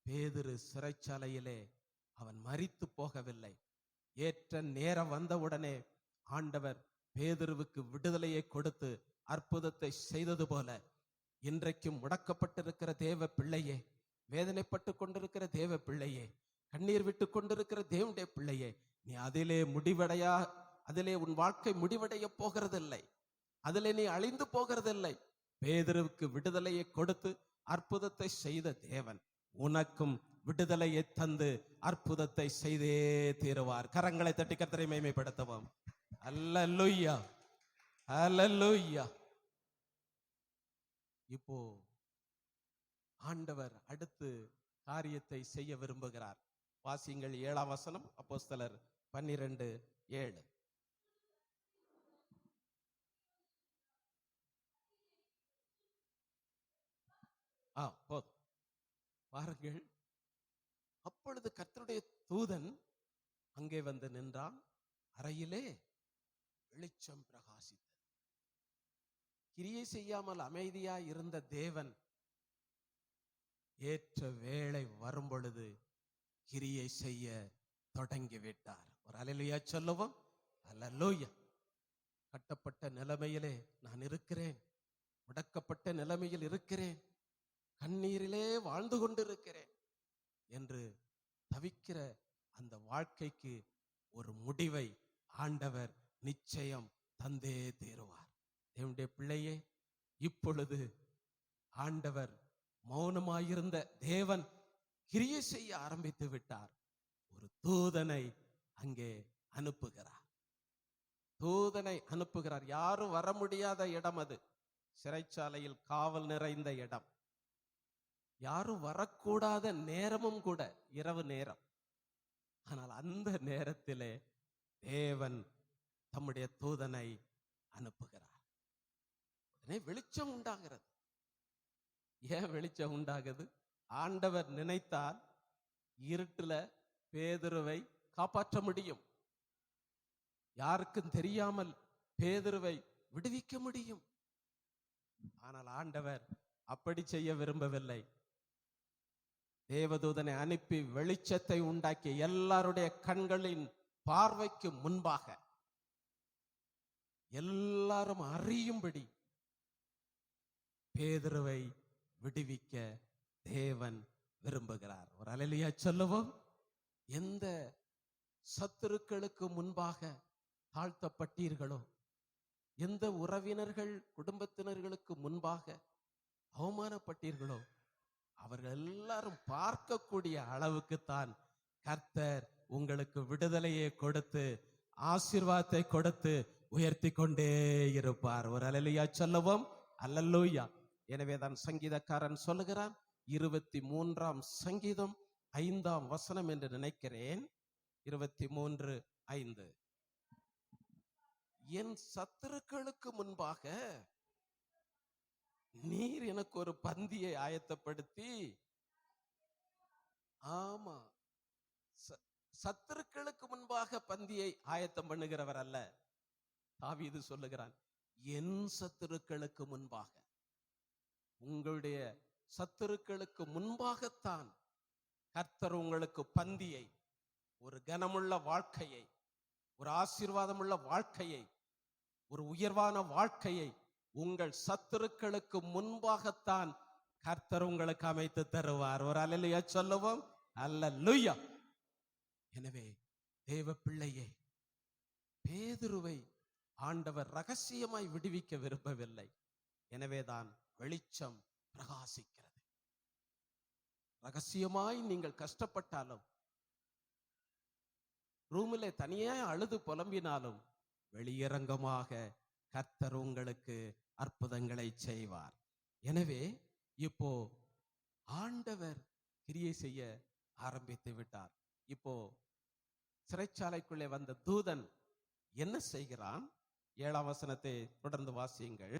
பேதுரு சிறைச்சாலையிலே அவன் மரித்து போகவில்லை. ஏற்ற நேரம் வந்தவுடனே ஆண்டவர் பேதுருவுக்கு விடுதலையை கொடுத்து அற்புதத்தை செய்தது போல, இன்றைக்கும் முடக்கப்பட்டிருக்கிற தேவ பிள்ளையே, வேதனைப்பட்டு கொண்டிருக்கிற தேவ பிள்ளையே, கண்ணீர் விட்டு கொண்டிருக்கிற தேவனுடைய பிள்ளையே, நீ அதிலே உன் வாழ்க்கை முடிவடைய போகிறதில்லை. அதிலே நீ அழிந்து போகிறதில்லை. பேதுருவுக்கு விடுதலையை கொடுத்து அற்புதத்தை செய்த தேவன் உனக்கும் விடுதலையை தந்து அற்புதத்தை செய்தே தீருவார். கரங்களை தட்டி கர்த்தரை மகிமைப்படுத்துவோம். அல்லேலூயா, அல்லேலூயா. இப்போ ஆண்டவர் அடுத்து காரியத்தை செய்ய விரும்புகிறார். வாசிங்கள் 7ஆம் வசனம், அப்போஸ்தலர் 12:7. போதும் பாருங்கள். அப்பொழுது கர்த்தருடைய தூதன் அங்கே வந்து நின்றான். அறையிலே வெளிச்சம் பிரகாசித்தது. கிரியை செய்யாமல் அமைதியாய் இருந்த தேவன் ஏற்ற வேளை வரும் பொழுது கிரியை செய்ய தொடங்கி விட்டார். ஒரு அல்லேலூயா சொல்லுவோம். அல்லேலூயா. கட்டப்பட்ட நிலைமையிலே நான் இருக்கிறேன், முடக்கப்பட்ட நிலைமையில் இருக்கிறேன், கண்ணீரிலே வாழ்ந்து கொண்டிருக்கிறேன் என்று தவிக்கிற அந்த வாழ்க்கைக்கு ஒரு முடிவை ஆண்டவர் நிச்சயம் தந்தே தீருவார். தேவனுடைய பிள்ளையே, இப்பொழுது ஆண்டவர் மௌனமாயிருந்த தேவன் கிரியை செய்ய ஆரம்பித்து விட்டார். ஒரு தூதனை அங்கே அனுப்புகிறார். தூதனை அனுப்புகிறார். யாரும் வர முடியாத இடம் அது. சிறைச்சாலையில் காவல் நிறைந்த இடம். யாரும் வரக்கூடாத நேரமும் கூட, இரவு நேரம். ஆனால் அந்த நேரத்திலே தேவன் தம்முடைய தூதனை அனுப்புகிறார். உடனே வெளிச்சம் உண்டாகிறது. ஏன் வெளிச்சம் உண்டாகுது? ஆண்டவர் நினைத்தால் இருட்டுல பேதுருவை காப்பாற்ற முடியும். யாருக்கும் தெரியாமல் பேதுருவை விடுவிக்க முடியும். ஆனால் ஆண்டவர் அப்படி செய்ய விரும்பவில்லை. தேவதூதனை அனுப்பி வெளிச்சத்தை உண்டாக்கி எல்லாருடைய கண்களின் பார்வைக்கு முன்பாக எல்லாரும் அறியும்படி பேதுருவை விடுவிக்க தேவன் விரும்புகிறார். ஒரு அல்லேலூயா சொல்லுவோம். எந்த சத்துருக்களுக்கு முன்பாக தாழ்த்தப்பட்டீர்களோ, எந்த உறவினர்கள் குடும்பத்தினர்களுக்கு முன்பாக அவமானப்பட்டீர்களோ அவர்கள் எல்லாரும் பார்க்கக்கூடிய அளவுக்குத்தான் கர்த்தர் உங்களுக்கு விடுதலையை கொடுத்து ஆசீர்வாதத்தை கொடுத்து உயர்த்தி கொண்டே இருப்பார். ஒரு அல்லேலூயா சொல்லுவோம். அல்லேலூயா. எனவேதான் சங்கீதக்காரன் சொல்லுகிறான், 23ஆம் சங்கீதம் 5ஆம் வசனம் என்று நினைக்கிறேன். 23:5, என் சத்துருக்களுக்கு முன்பாக நீர் எனக்கு ஒரு பந்தியை ஆயத்தப்படுத்தி. ஆமா, சத்துருக்களுக்கு முன்பாக பந்தியை ஆயத்தம் பண்ணுகிறவர் அல்ல. தாவீது சொல்லுகிறான், என் சத்துருக்களுக்கு முன்பாக. உங்களுடைய சத்துருக்களுக்கு முன்பாகத்தான் கர்த்தர் உங்களுக்கு பந்தியை, ஒரு கனமுள்ள வாழ்க்கையை, ஒரு ஆசீர்வாதமுள்ள வாழ்க்கையை, ஒரு உயர்வான வாழ்க்கையை உங்கள் சத்துருக்களுக்கு முன்பாகத்தான் கர்த்தர் உங்களுக்கு அமைத்து தருவார். ஒரு அல்லேலூயா சொல்லுவோம். அல்லேலூயா. எனவே தேவ பிள்ளையே, பேதுருவை ஆண்டவர் ரகசியமாய் விடுவிக்க விரும்பவில்லை. எனவேதான் வெளிச்சம் பிரகாசிக்கிறது. ரகசியமாய் நீங்கள் கஷ்டப்பட்டாலும், ரூமிலே தனியாய் அழுது புலம்பினாலும், வெளியரங்கமாக கர்த்தர் உங்களுக்கு அற்புதங்களை செய்வார். எனவே இப்போ ஆண்டவர் கிரியை செய்ய ஆரம்பித்து விட்டார். இப்போ சிறைச்சாலைக்குள்ளே வந்த தூதன் என்ன செய்கிறான்? 7ஆம் வசனத்தை தொடர்ந்து வாசியுங்கள்.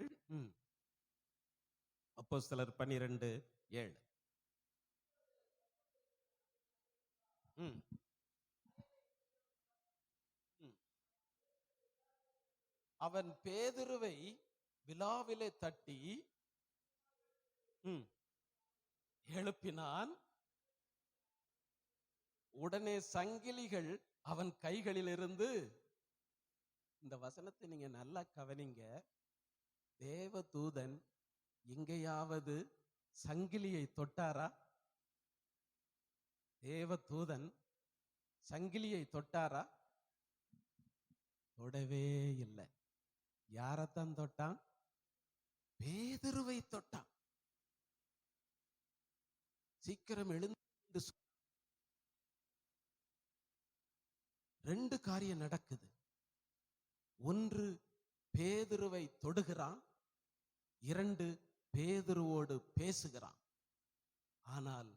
அப்போஸ்தலர் 12:7. அவன் பேதுருவை விலாவிலே தட்டி எழுப்பினான். உடனே சங்கிலிகள் அவன் கைகளில் இருந்து. இந்த வசனத்தை நீங்க நல்லா கவனிங்க. தேவ தூதன் எங்கேயாவது சங்கிலியை தொட்டாரா? தேவ தூதன் சங்கிலியை தொட்டாரா? தொடவே இல்லை. யாரத்தான் தொட்டான்? பேதுருவை தொட்டான். சீக்கிரம் எழுந்து. 2 காரியம் நடக்குது. 1, பேதுருவை தொடுகிறான். 2, பேதுருவோடு பேசுகிறான். ஆனால்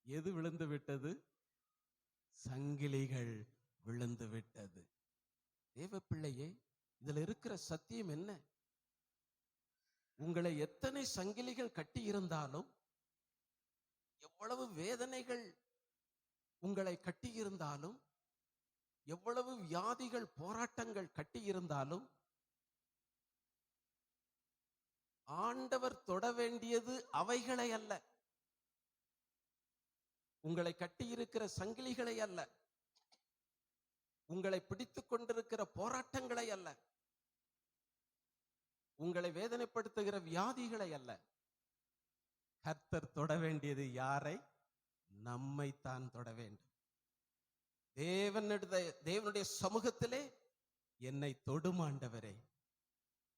எது விழுந்து விட்டது? சங்கிலிகள் விழுந்து விட்டது. தேவ பிள்ளையே, இதுல இருக்கிற சத்தியம் என்ன? உங்களை எத்தனை சங்கிலிகள் கட்டி இருந்தாலும், எவ்வளவு வேதனைகள் உங்களை கட்டி இருந்தாலும், எவ்வளவு வியாதிகள் போராட்டங்கள் கட்டி இருந்தாலும், ஆண்டவர் தொட வேண்டியது அவைகளை அல்ல, உங்களை கட்டியிருக்கிற சங்கிலிகளை அல்ல, உங்களை பிடித்துக் கொண்டிருக்கிற போராட்டங்களை அல்ல, உங்களை வேதனைப்படுத்துகிற வியாதிகளை அல்ல. கர்த்தர் தொட வேண்டியது யாரை? நம்மைத்தான் தொட வேண்டும். தேவனுடைய சமூகத்திலே என்னை தொடும் ஆண்டவரே,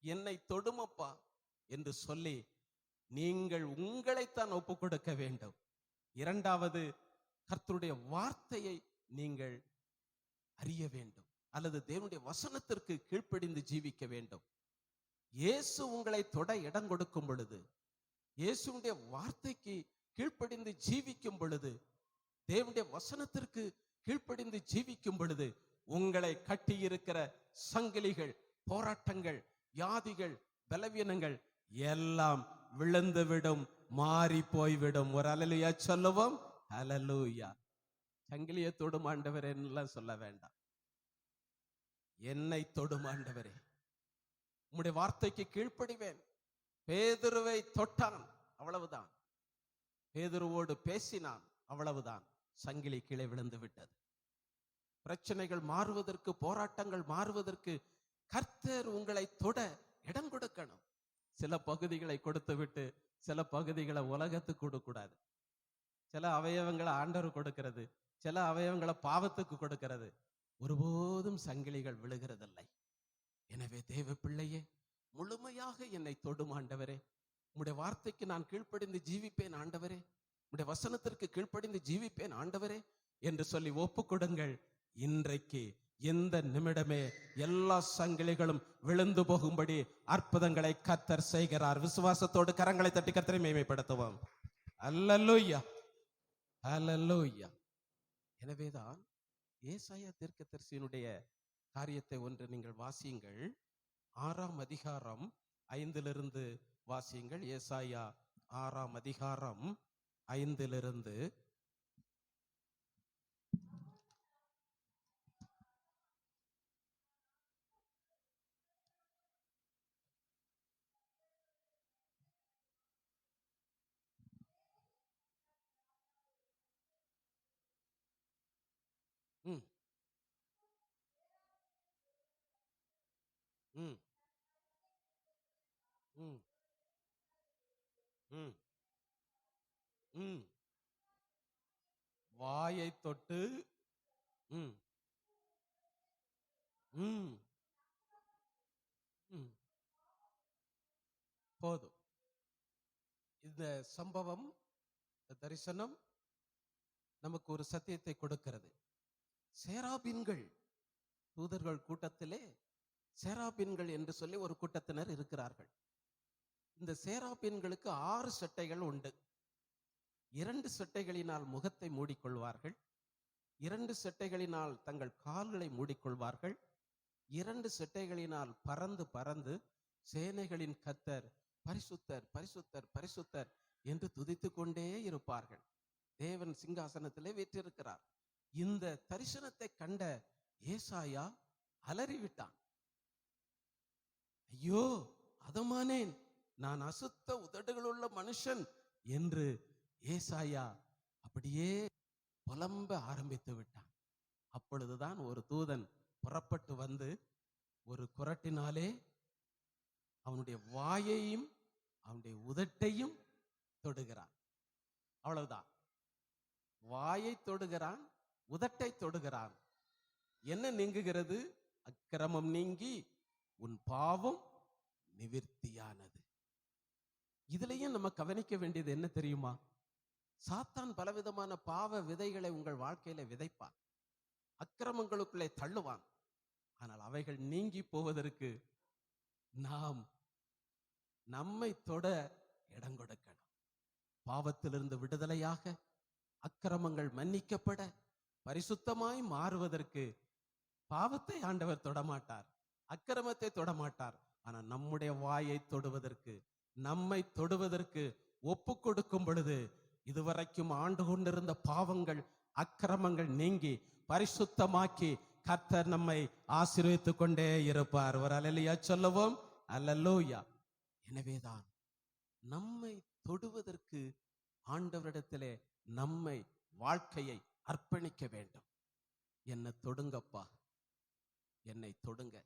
என்னை தொடுமப்பா என்று சொல்லி நீங்கள் உங்களைத்தான் ஒப்பு கொடுக்க வேண்டும். 2வது, கர்த்தருடைய வார்த்தையை நீங்கள் அறிய வேண்டும், அல்லது தேவனுடைய வசனத்திற்கு கீழ்ப்படிந்து ஜீவிக்க வேண்டும். இயேசு உங்களை தொட இடம் கொடுக்கும் பொழுது, இயேசுடைய வார்த்தைக்கு கீழ்ப்படிந்து ஜீவிக்கும் பொழுது, தேவனுடைய வசனத்திற்கு கீழ்ப்படிந்து ஜீவிக்கும் பொழுது, உங்களை கட்டியிருக்கிற சங்கிலிகள், போராட்டங்கள், வியாதிகள், பலவீனங்கள் எல்லாம் விழுந்துவிடும், மாறி போய்விடும். ஒரு அல்லேலூயா சொல்லுவோம். அல்லேலூயா. சங்கிலியை தொடும் ஆண்டவரே எல்லாம் சொல்ல வேண்டாம். என்னை தொடும் ஆண்டவரே, உம்முடைய வார்த்தைக்கு கீழ்ப்படிவேன். பேதுருவை தொட்டான், அவ்வளவுதான். பேதுருவோடு பேசினான், அவ்வளவுதான். சங்கிலி கீழே விழுந்து விட்டது. பிரச்சனைகள் மாறுவதற்கு, போராட்டங்கள் மாறுவதற்கு கர்த்தர் உங்களை தொட இடம் கொடுக்கணும். சில பகுதிகளை கொடுத்து விட்டு சில பகுதிகளை உலகத்துக்கு கொடுக்கூடாது. சில அவயவங்களை ஆண்டவர் கொடுக்கிறது, சில அவயவங்களை பாவத்துக்கு கொடுக்கிறது. ஒருபோதும் சங்கிலிகள் விழுகிறதில்லை. எனவே தேவ பிள்ளையே, முழுமையாக என்னை தொடும் ஆண்டவரே. உம்முடைய வார்த்தைக்கு நான் கீழ்ப்படிந்து ஜீவிப்பேன் ஆண்டவரே. உம்முடைய வசனத்திற்கு கீழ்ப்படிந்து ஜீவிப்பேன் ஆண்டவரே என்று சொல்லி ஒப்புக்கொடுங்கள். இன்றைக்கு இந்த நிமிடமே எல்லா சங்கிலிகளும் விழுந்து போகும்படி அற்புதங்களை கர்த்தர் செய்கிறார். விசுவாசத்தோடு கரங்களை தட்டி கர்த்தரை மேன்மைப்படுத்துவோம். அல்லேலூயா, அல்லேலூயா. எனவேதான் ஏசாயா தீர்க்கதரிசியினுடைய காரியத்தை ஒன்று நீங்கள் வாசியுங்கள். 6ஆம் அதிகாரம் 5 வாசியுங்கள். ஏசாயா 6ஆம் அதிகாரம் 5 ம் ம் ம் ம் ம் வாயை தொட்டு ம் ம் ம் போதும். இந்த சம்பவம், இந்த தரிசனம் நமக்கு ஒரு சத்தியத்தை கொடுக்கிறது. சேராபீன்கள், தூதர்கள் கூட்டத்திலே சேராபீன்கள் என்று சொல்லி ஒரு கூட்டத்தினர் இருக்கிறார்கள். இந்த சேராபீன்களுக்கு 6 சட்டைகள் உண்டு. 2 சட்டைகளினால் முகத்தை மூடிக்கொள்வார்கள், 2 சட்டைகளினால் தங்கள் கால்களை மூடிக்கொள்வார்கள், 2 சட்டைகளினால் பறந்து பறந்து சேனைகளின் கர்த்தர் பரிசுத்தர் பரிசுத்தர் பரிசுத்தர் என்று துதித்துக் கொண்டே இருப்பார்கள். தேவன் சிங்காசனத்திலே வீற்றிருக்கிறார். இந்த தரிசனத்தை கண்ட ஏசாயா அலறிவிட்டான். ஐயோ, அதமானேன், நான் அசுத்த உதடுகளுள்ள மனுஷன் என்று ஏசாயா அப்படியே புலம்ப ஆரம்பித்து விட்டான். அப்பொழுதுதான் ஒரு தூதன் புறப்பட்டு வந்து ஒரு குறட்டினாலே அவனுடைய வாயையும் அவனுடைய உதட்டையும் தொடுகிறான். அவ்வளவுதான். வாயை தொடுகிறான், உதட்டை தொடுகிறான். என்ன நீங்குகிறது? அக்கிரமம் நீங்கி உன் பாவம் நிவிர்த்தியானது. இதுலயும் நம்ம கவனிக்க வேண்டியது என்ன தெரியுமா? சாத்தான் பலவிதமான பாவ விதைகளை உங்கள் வாழ்க்கையில விதைப்பான், அக்கிரமங்களுக்குள்ளே தள்ளுவான். ஆனால் அவைகள் நீங்கி போவதற்கு நாம் நம்மை தொட இடம் கொடுக்கணும். பாவத்திலிருந்து விடுதலையாக, அக்கிரமங்கள் மன்னிக்கப்பட, பரிசுத்தமாய் மாறுவதற்கு பாவத்தை ஆண்டவர் தொடமாட்டார், அக்கிரமத்தை தொடமாட்டார். ஆனா நம்முடைய வாயை தொடுவதற்கு, நம்மை தொடுவதற்கு ஒப்பு கொடுக்கும் பொழுது இதுவரைக்கும் ஆண்டு கொண்டிருந்த பாவங்கள், அக்கிரமங்கள் நீங்கி பரிசுத்தமாக்கி கர்த்தர் நம்மை ஆசீர்வதித்துக் கொண்டே இருப்பார். ஒரு அல்லேலூயா சொல்லுவோம். அல்லேலூயா. எனவேதான் நம்மை தொடுவதற்கு ஆண்டவரிடத்திலே நம்மை, வாழ்க்கையை அர்ப்பணிக்க வேண்டும். என்னை தொடுங்கப்பா, என்னை தொடுங்க,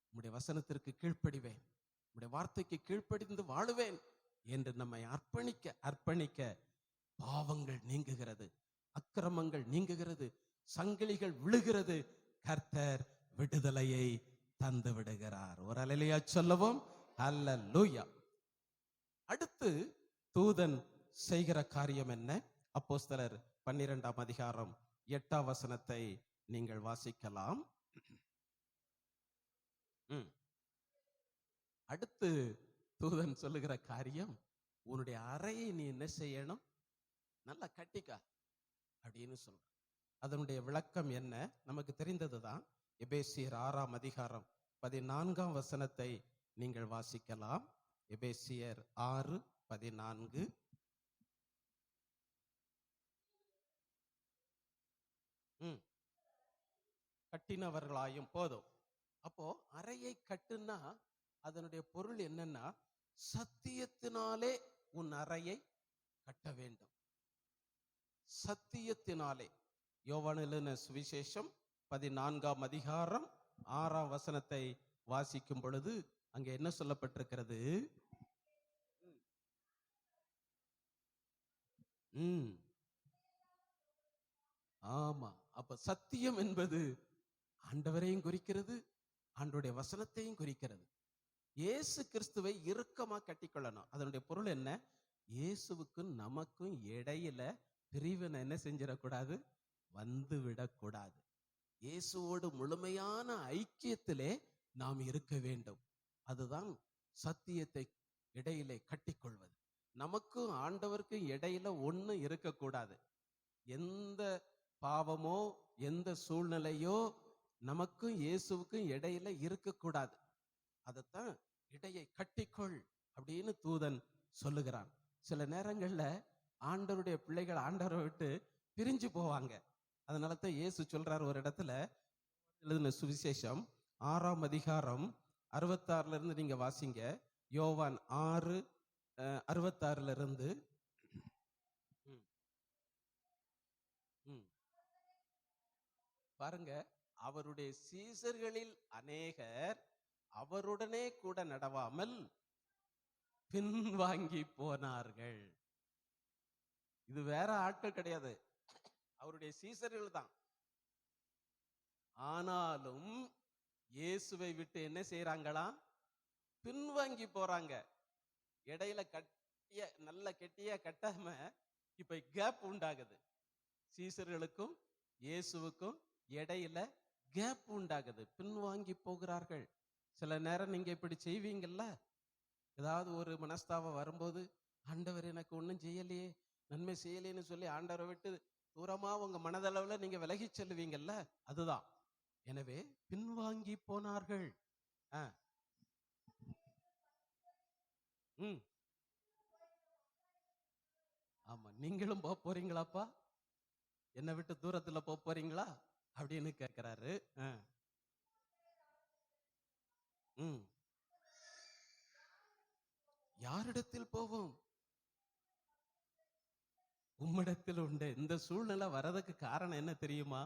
உம்முடைய வசனத்திற்கு கீழ்ப்படிவேன், உம்முடைய வார்த்தைக்கு கீழ்ப்படிந்து வாழுவேன் என்று நம்மை அர்ப்பணிக்க அர்ப்பணிக்க பாவங்கள் நீங்குகிறது, அக்கிரமங்கள் நீங்குகிறது, சங்கிலிகள் விழுகிறது, கர்த்தர் விடுதலையை தந்து விடுகிறார். ஒரு அல்லேலூயா சொல்லுவோம். அல்லேலூயா. அடுத்து தூதன் செய்கிற காரியம் என்ன? அப்போஸ்தலர் 12ஆம் அதிகாரம் 8ஆம் வசனத்தை நீங்கள் வாசிக்கலாம். அடுத்து தூதன் சொல்லுகிற காரியம், உன்னுடைய அறையை நீ என்ன செய்யணும்? நல்லா கட்டிக்க அப்படின்னு சொல்ற. அதனுடைய விளக்கம் என்ன? நமக்கு தெரிந்ததுதான். எபேசியர் 6ஆம் அதிகாரம் 14ஆம் வசனத்தை நீங்கள் வாசிக்கலாம். எபேசியர் 6:14. கட்டினவர்களாயும் போதும். அப்போ அறையை கட்டுனா அதனுடைய பொருள் என்னன்னா, சத்தியத்தினாலே உன் அறையை கட்ட வேண்டும். சத்தியத்தினாலே. யோவான் எழுதின சுவிசேஷம் 14ஆம் அதிகாரம் 6ஆம் வசனத்தை வாசிக்கும் பொழுது அங்கே என்ன சொல்லப்பட்டிருக்கிறது? ஆமா. அப்ப சத்தியம் என்பது ஆண்டவரையும் குறிக்கிறது, ஆண்டவருடைய வசனத்தையும் குறிக்கிறது. இயேசு கிறிஸ்துவை இறுக்கமா கட்டிக்கொள்ளணும். அதனுடைய பொருள் என்ன? இயேசுவுக்கும் நமக்கும் இடையில பிரிவினை என்ன செஞ்சிடக்கூடாது, வந்து விடக்கூடாது. இயேசுவோடு முழுமையான ஐக்கியத்திலே நாம் இருக்க வேண்டும். அதுதான் சத்தியத்தை இடையிலே கட்டிக்கொள்வது. நமக்கும் ஆண்டவருக்கும் இடையில ஒண்ணு இருக்கக்கூடாது. எந்த பாவமோ எந்த சூழ்நிலையோ நமக்கும் இயேசுவுக்கும் இடையில இருக்கக்கூடாது. அதைத்தான் இடையை கட்டிக்கொள் அப்படின்னு தூதன் சொல்லுகிறான். சில நேரங்கள்ல ஆண்டவருடைய பிள்ளைகள் ஆண்டவரை விட்டு பிரிஞ்சு போவாங்க. அதனால தான் இயேசு சொல்றாரு ஒரு இடத்துல, எழுதின சுவிசேஷம் 6ஆம் அதிகாரம் 66 இருந்து நீங்க வாசிங்க. யோவான் 6:66 இருந்து. பாருங்க, அவருடைய சீசர்களில் அநேகர் அவருடனே கூட நடவாமல் பின்வாங்கி போனார்கள். இது வேற ஆட்கள் கிடையாது, அவருடைய சீசர்கள் தான். ஆனாலும் இயேசுவை விட்டு என்ன செய்யறாங்களா? பின்வாங்கி போறாங்க. இடையில கட்டிய நல்ல கெட்டியா கட்டாம இப்ப கேப் உண்டாகுது. சீசர்களுக்கும் இயேசுவுக்கும் இடையில கேப் உண்டாகுது, பின்வாங்கி போகிறார்கள். சில நேரம் நீங்க இப்படி செய்வீங்கல்ல, ஏதாவது ஒரு மனஸ்தாபம் வரும்போது, ஆண்டவர் எனக்கு ஒன்றும் செய்யலையே, நன்மை செய்யலேன்னு சொல்லி ஆண்டவரை விட்டு தூரமா உங்க மனதளவுல நீங்க விலகி செல்லுவீங்கல்ல, அதுதான். எனவே பின்வாங்கி போனார்கள். ஆமா, நீங்களும் போக போறீங்களாப்பா? என்னை விட்டு தூரத்துல போக போறீங்களா அப்படின்னு கேட்கிறாரு. யாரிடத்தில் போவோம்? உம்மிடத்தில் உண்டு. இந்த சூழ்நிலை வர்றதுக்கு காரணம் என்ன தெரியுமா?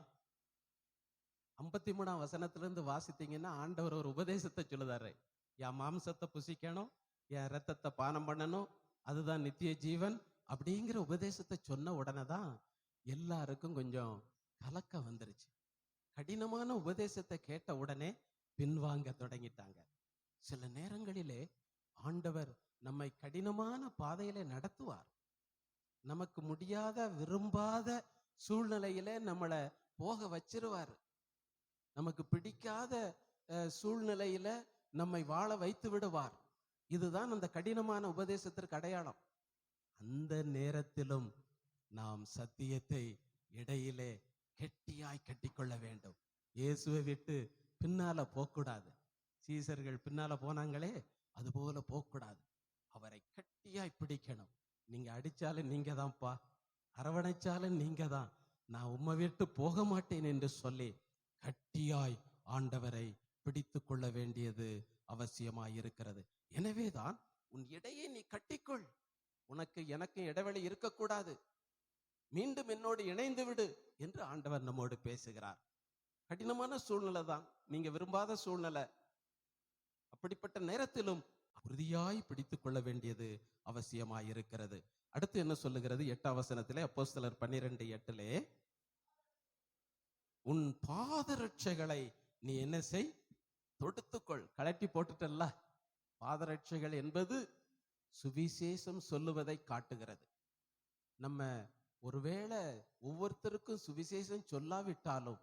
53ஆம் வசனத்திலிருந்து வாசித்தீங்கன்னா ஆண்டவர் ஒரு உபதேசத்தை சொல்லுதாரு. என் மாம்சத்தை புசிக்கணும், என் ரத்தத்தை பானம் பண்ணணும், அதுதான் நித்திய ஜீவன் அப்படிங்கிற உபதேசத்தை சொன்ன உடனே தான் எல்லாருக்கும் கொஞ்சம் கலக்கம் வந்துருச்சு. கடினமான உபதேசத்தை கேட்ட உடனே பின்வாங்க தொடங்கிட்டாங்க. சில நேரங்களிலே ஆண்டவர் நம்மை கடினமான பாதையில நடத்துவார். நமக்கு முடியாத விரும்பாத சூழ்நிலையில நம்மளை போக வச்சிருவார். நமக்கு பிடிக்காத சூழ்நிலையில நம்மை வாழ வைத்து விடுவார். இதுதான் அந்த கடினமான உபதேசத்திற்கு அடையாளம். அந்த நேரத்திலும் நாம் சத்தியத்தை இடையிலே கெட்டியாய் கட்டிக்கொள்ள வேண்டும். இயேசுவை விட்டு பின்னால போகக்கூடாது. சீசர்கள் பின்னால போனாங்களே, அது போல போகக்கூடாது. அவரை கட்டியாய் பிடிக்கணும். நீங்க அடிச்சாலும் நீங்க தான்ப்பா, அரவணைச்சாலும் நீங்க தான், நான் உம்மை விட்டு போக மாட்டேன் என்று சொல்லி கட்டியாய் ஆண்டவரை பிடித்து கொள்ள வேண்டியது அவசியமாய் இருக்கிறது. எனவேதான் உன் இடையை நீ கட்டிக்கொள். உனக்கு எனக்கு இடைவெளி இருக்கக்கூடாது. மீண்டும் என்னோடு இணைந்து விடு என்று ஆண்டவர் நம்மோடு பேசுகிறார். கடினமான சூழ்நிலை தான், நீங்க விரும்பாத சூழ்நிலை. அப்படிப்பட்ட நேரத்திலும் உறுதியாய் பிடித்துக் கொள்ள வேண்டியது அவசியமாய் இருக்கிறது. அடுத்து என்ன சொல்லுகிறது? 8ஆம் வசனத்திலே, அப்போஸ்தலர் 12:8, உன் பாதரட்சைகளை நீ என்ன செய்? தொடுத்துக்கொள். கலட்டி போட்டுட்டல்ல. பாதரட்சைகள் என்பது சுவிசேஷம் சொல்லுவதை காட்டுகிறது. நம்ம ஒருவேளை ஒவ்வொருத்தருக்கும் சுவிசேஷம் சொல்லாவிட்டாலும்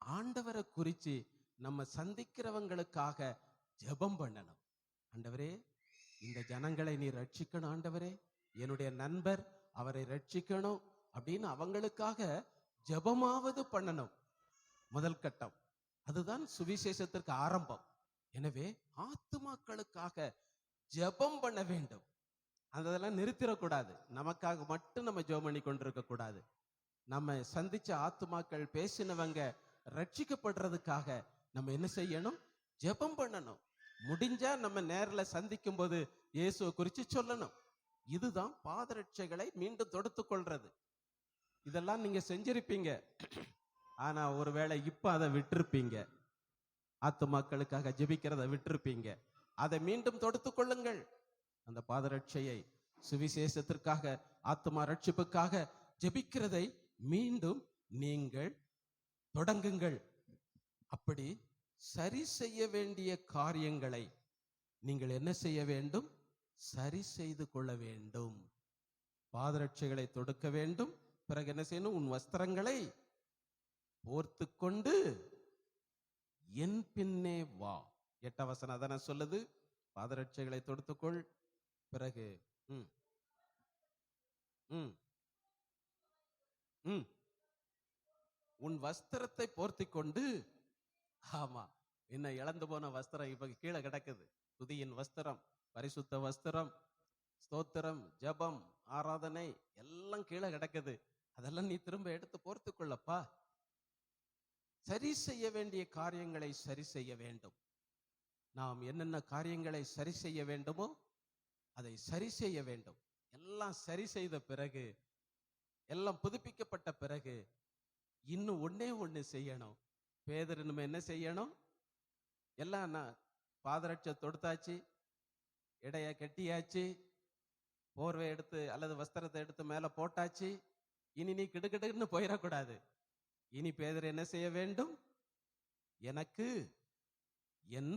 ஆண்டவரை குறித்து நம்ம சந்திக்கிறவங்களுக்காக ஜெபம் பண்ணணும். ஆண்டவரே, இந்த ஜனங்களை நீ ரட்சிக்கணும். ஆண்டவரே, என்னுடைய நண்பர் அவரை ரட்சிக்கணும் அப்படின்னு அவங்களுக்காக ஜெபமாவது பண்ணணும். முதல் கட்டம் அதுதான் சுவிசேஷத்திற்கு ஆரம்பம். எனவே ஆத்துமாக்களுக்காக ஜெபம் பண்ண வேண்டும். அதெல்லாம் நிறுத்திடக்கூடாது. நமக்காக மட்டும் நம்ம ஜெபம் பண்ணி கொண்டிருக்க கூடாது. நம்ம சந்திச்ச ஆத்துமாக்கள், பேசினவங்க ரட்சிக்கப்படுறதுக்காக நம்ம என்ன செய்யணும்? ஜெபம் பண்ணணும். முடிஞ்சா நம்ம நேரில் சந்திக்கும் போது இயேசுவை குறித்து சொல்லணும். இதுதான் பாதரட்சைகளை மீண்டும் தொடுத்து கொள்றது. இதெல்லாம் நீங்க செஞ்சிருப்பீங்க, ஆனா ஒருவேளை இப்ப அதை விட்டிருப்பீங்க. ஆத்துமாக்களுக்காக ஜெபிக்கிறத விட்டிருப்பீங்க. அதை மீண்டும் தொடுத்து கொள்ளுங்கள். அந்த பாதரட்சையை சுவிசேஷத்திற்காக, ஆத்துமா ரட்சிப்புக்காக ஜெபிக்கிறதை மீண்டும் நீங்கள் தொடங்குங்கள். அப்படி சரி செய்ய வேண்டிய காரியங்களை நீங்கள் என்ன செய்ய வேண்டும்? சரி செய்து கொள்ள வேண்டும். பாதரட்சைகளை தொடுக்க வேண்டும். பிறகு என்ன செய்யணும்? உன் வஸ்திரங்களை போர்த்து கொண்டு என் பின்னே வா. 8ஆம் வசனம் அதான சொல்லுது. பாதரட்சைகளை தொடுத்துக்கொள். பிறகு ம் ம் ம் உன் வஸ்திரத்தை போர்த்தி கொண்டு. ஆமா, என்ன இழந்து போன வஸ்திரம் இப்ப கீழே கிடக்குது. துதியின் வஸ்திரம், பரிசுத்த வஸ்திரம், ஸ்தோத்திரம், ஜெபம், ஆராதனை எல்லாம் கீழே கிடக்குது. அதெல்லாம் நீ திரும்ப எடுத்து போர்த்து கொள்ளப்பா. சரி செய்ய வேண்டிய காரியங்களை சரி செய்ய வேண்டும். நாம் என்னென்ன காரியங்களை சரி செய்ய வேண்டுமோ அதை சரி செய்ய வேண்டும். எல்லாம் சரி செய்த பிறகு, எல்லாம் புதுப்பிக்கப்பட்ட பிறகு இன்னும் ஒண்ணே ஒண்ணு செய்யணும். பேதுரு நம்ம என்ன செய்யணும்? எல்லாம் பாதரட்சை தொடுத்தாச்சு, இடைய கட்டியாச்சு, போர்வை எடுத்து அல்லது வஸ்திரத்தை எடுத்து மேல போட்டாச்சு. இனி நீ கிடுகிடுன்னு போயிடக்கூடாது. இனி பேதுரு என்ன செய்ய வேண்டும்? எனக்கு என்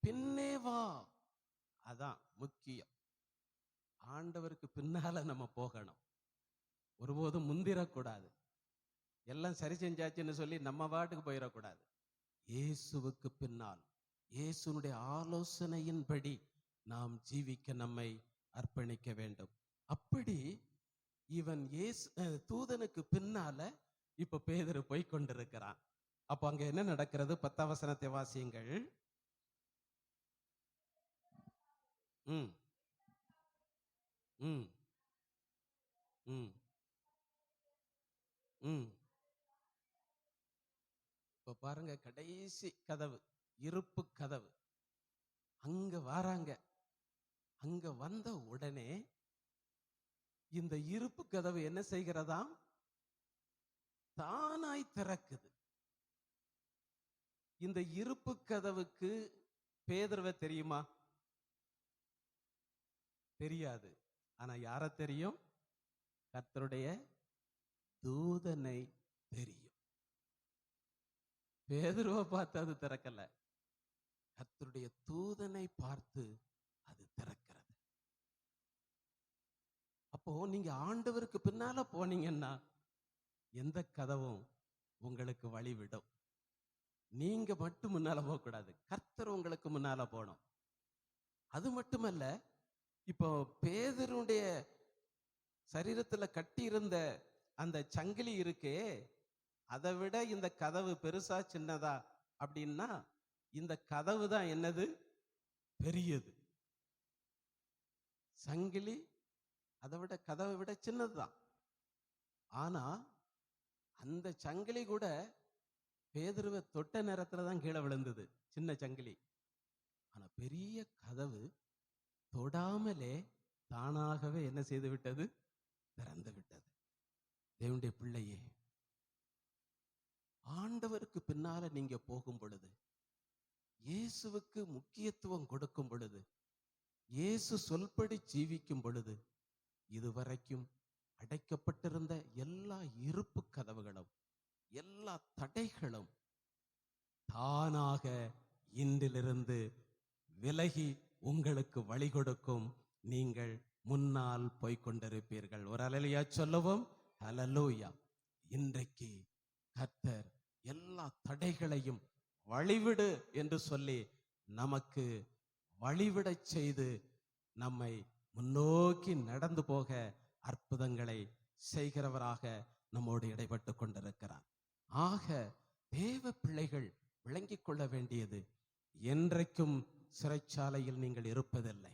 பின்னே வா. அதான் முக்கியம். ஆண்டவருக்கு பின்னால நம்ம போகணும். ஒருபோதும் முந்திரக்கூடாது. எல்லாம் சரி செஞ்சாச்சுன்னு சொல்லி நம்ம பாட்டுக்கு போயிடக்கூடாது. இயேசுவுக்கு பின்னால், இயேசுனுடைய ஆலோசனையின்படி நாம் ஜீவிக்க நம்மை அர்ப்பணிக்க வேண்டும். அப்படி இவன் தூதனுக்கு பின்னால இப்ப பேதுரு போய் கொண்டிருக்கிறான். அப்ப அங்க என்ன நடக்கிறது? 10ஆம் வசனத்தை வாசியுங்கள். ம் ம் ம் ம் இப்ப பாருங்க, கடைசி கதவு, இருப்பு கதவு, அங்க வராங்க. அங்க வந்த உடனே இந்த இருப்பு கதவு என்ன செய்கிறதாம்? தானாய் திறக்குது. இந்த இருப்பு கதவுக்கு பேதுருவை தெரியுமா? தெரியாது. ஆனா யார தெரியும்? கர்த்தருடைய தூதனை தெரியும். பேதுருவை பார்த்து அது திறக்கல, கர்த்தருடைய தூதனை பார்த்து அது திறக்கிறது. அப்போ நீங்க ஆண்டவருக்கு பின்னால போனீங்கன்னா எந்த கதவும் உங்களுக்கு வழிவிடும். நீங்க மட்டும் முன்னால போக கூடாது, கர்த்தர் உங்களுக்கு முன்னால போகணும். அது மட்டுமல்ல, இப்போ பேதுருடைய சரீரத்துல கட்டி இருந்த அந்த சங்கிலி இருக்கே, அதை விட இந்த கதவு பெருசா சின்னதா அப்படின்னா இந்த கதவு தான் என்னது? பெரியது. சங்கிலி அதை விட, கதவை விட சின்னதுதான். ஆனா அந்த சங்கிலி கூட பேதுருவை தொட்ட நேரத்துல தான் கீழே விழுந்தது, சின்ன சங்கிலி. ஆனா பெரிய கதவு தொடாமலே தானாகவே என்ன செய்து விட்டது? திறந்து விட்டது. தேவனுடைய பிள்ளையே, ஆண்டவருக்கு பின்னால நீங்க போகும் பொழுது, இயேசுவுக்கு முக்கியத்துவம் கொடுக்கும் பொழுது, இயேசு சொல்படி ஜீவிக்கும் பொழுது, இதுவரைக்கும் அடைக்கப்பட்டிருந்த எல்லா இருப்பு கதவுகளும், எல்லா தடைகளும் தானாக இன்றிலிருந்து விலகி உங்களுக்கு வழி கொடுக்கும். நீங்கள் முன்னால் போய்கொண்டிருப்பீர்கள். ஒரு அல்லேலூயா சொல்லுவோம். அல்லேலூயா. இன்றைக்கு கர்த்தர் எல்லா தடைகளையும் வழிவிடு என்று சொல்லி நமக்கு வழிவிடச் செய்து நம்மை முன்னோக்கி நடந்து போக அற்புதங்களை செய்கிறவராக நம்மோடு இடைப்பட்டு கொண்டிருக்கிறார். ஆக தேவ பிள்ளைகள் விளங்கிக் கொள்ள வேண்டியது, என்றைக்கும் சிறைச்சாலையில் நீங்கள் இருப்பதில்லை.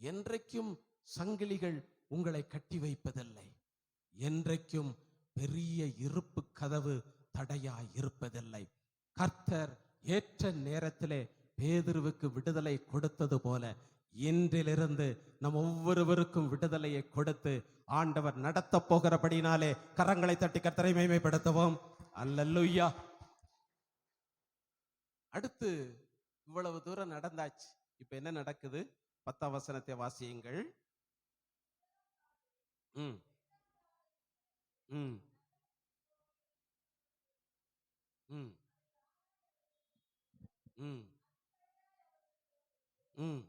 என்றைக்கும் சங்கிலிகள் உங்களை கட்டி வைப்பதில்லை. என்றைக்கும் பெரிய இருப்பு கதவு தடையாய் இருப்பதில்லை. கர்த்தர் ஏற்ற நேரத்திலே பேதுருவுக்கு விடுதலை கொடுத்தது போல இன்றிலிருந்து நம் ஒவ்வொருவருக்கும் விடுதலையை கொடுத்து ஆண்டவர் நடத்த போகிறபடினாலே கரங்களை தட்டி கர்த்தரை மகிமைப்படுத்துவோம். அல்லேலூயா. அடுத்து இவ்வளவு தூரம் நடந்தாச்சு. இப்ப என்ன நடக்குது? 10ஆம் வசனத்தை வாசியுங்கள். ம் ம் ம் ம் ம்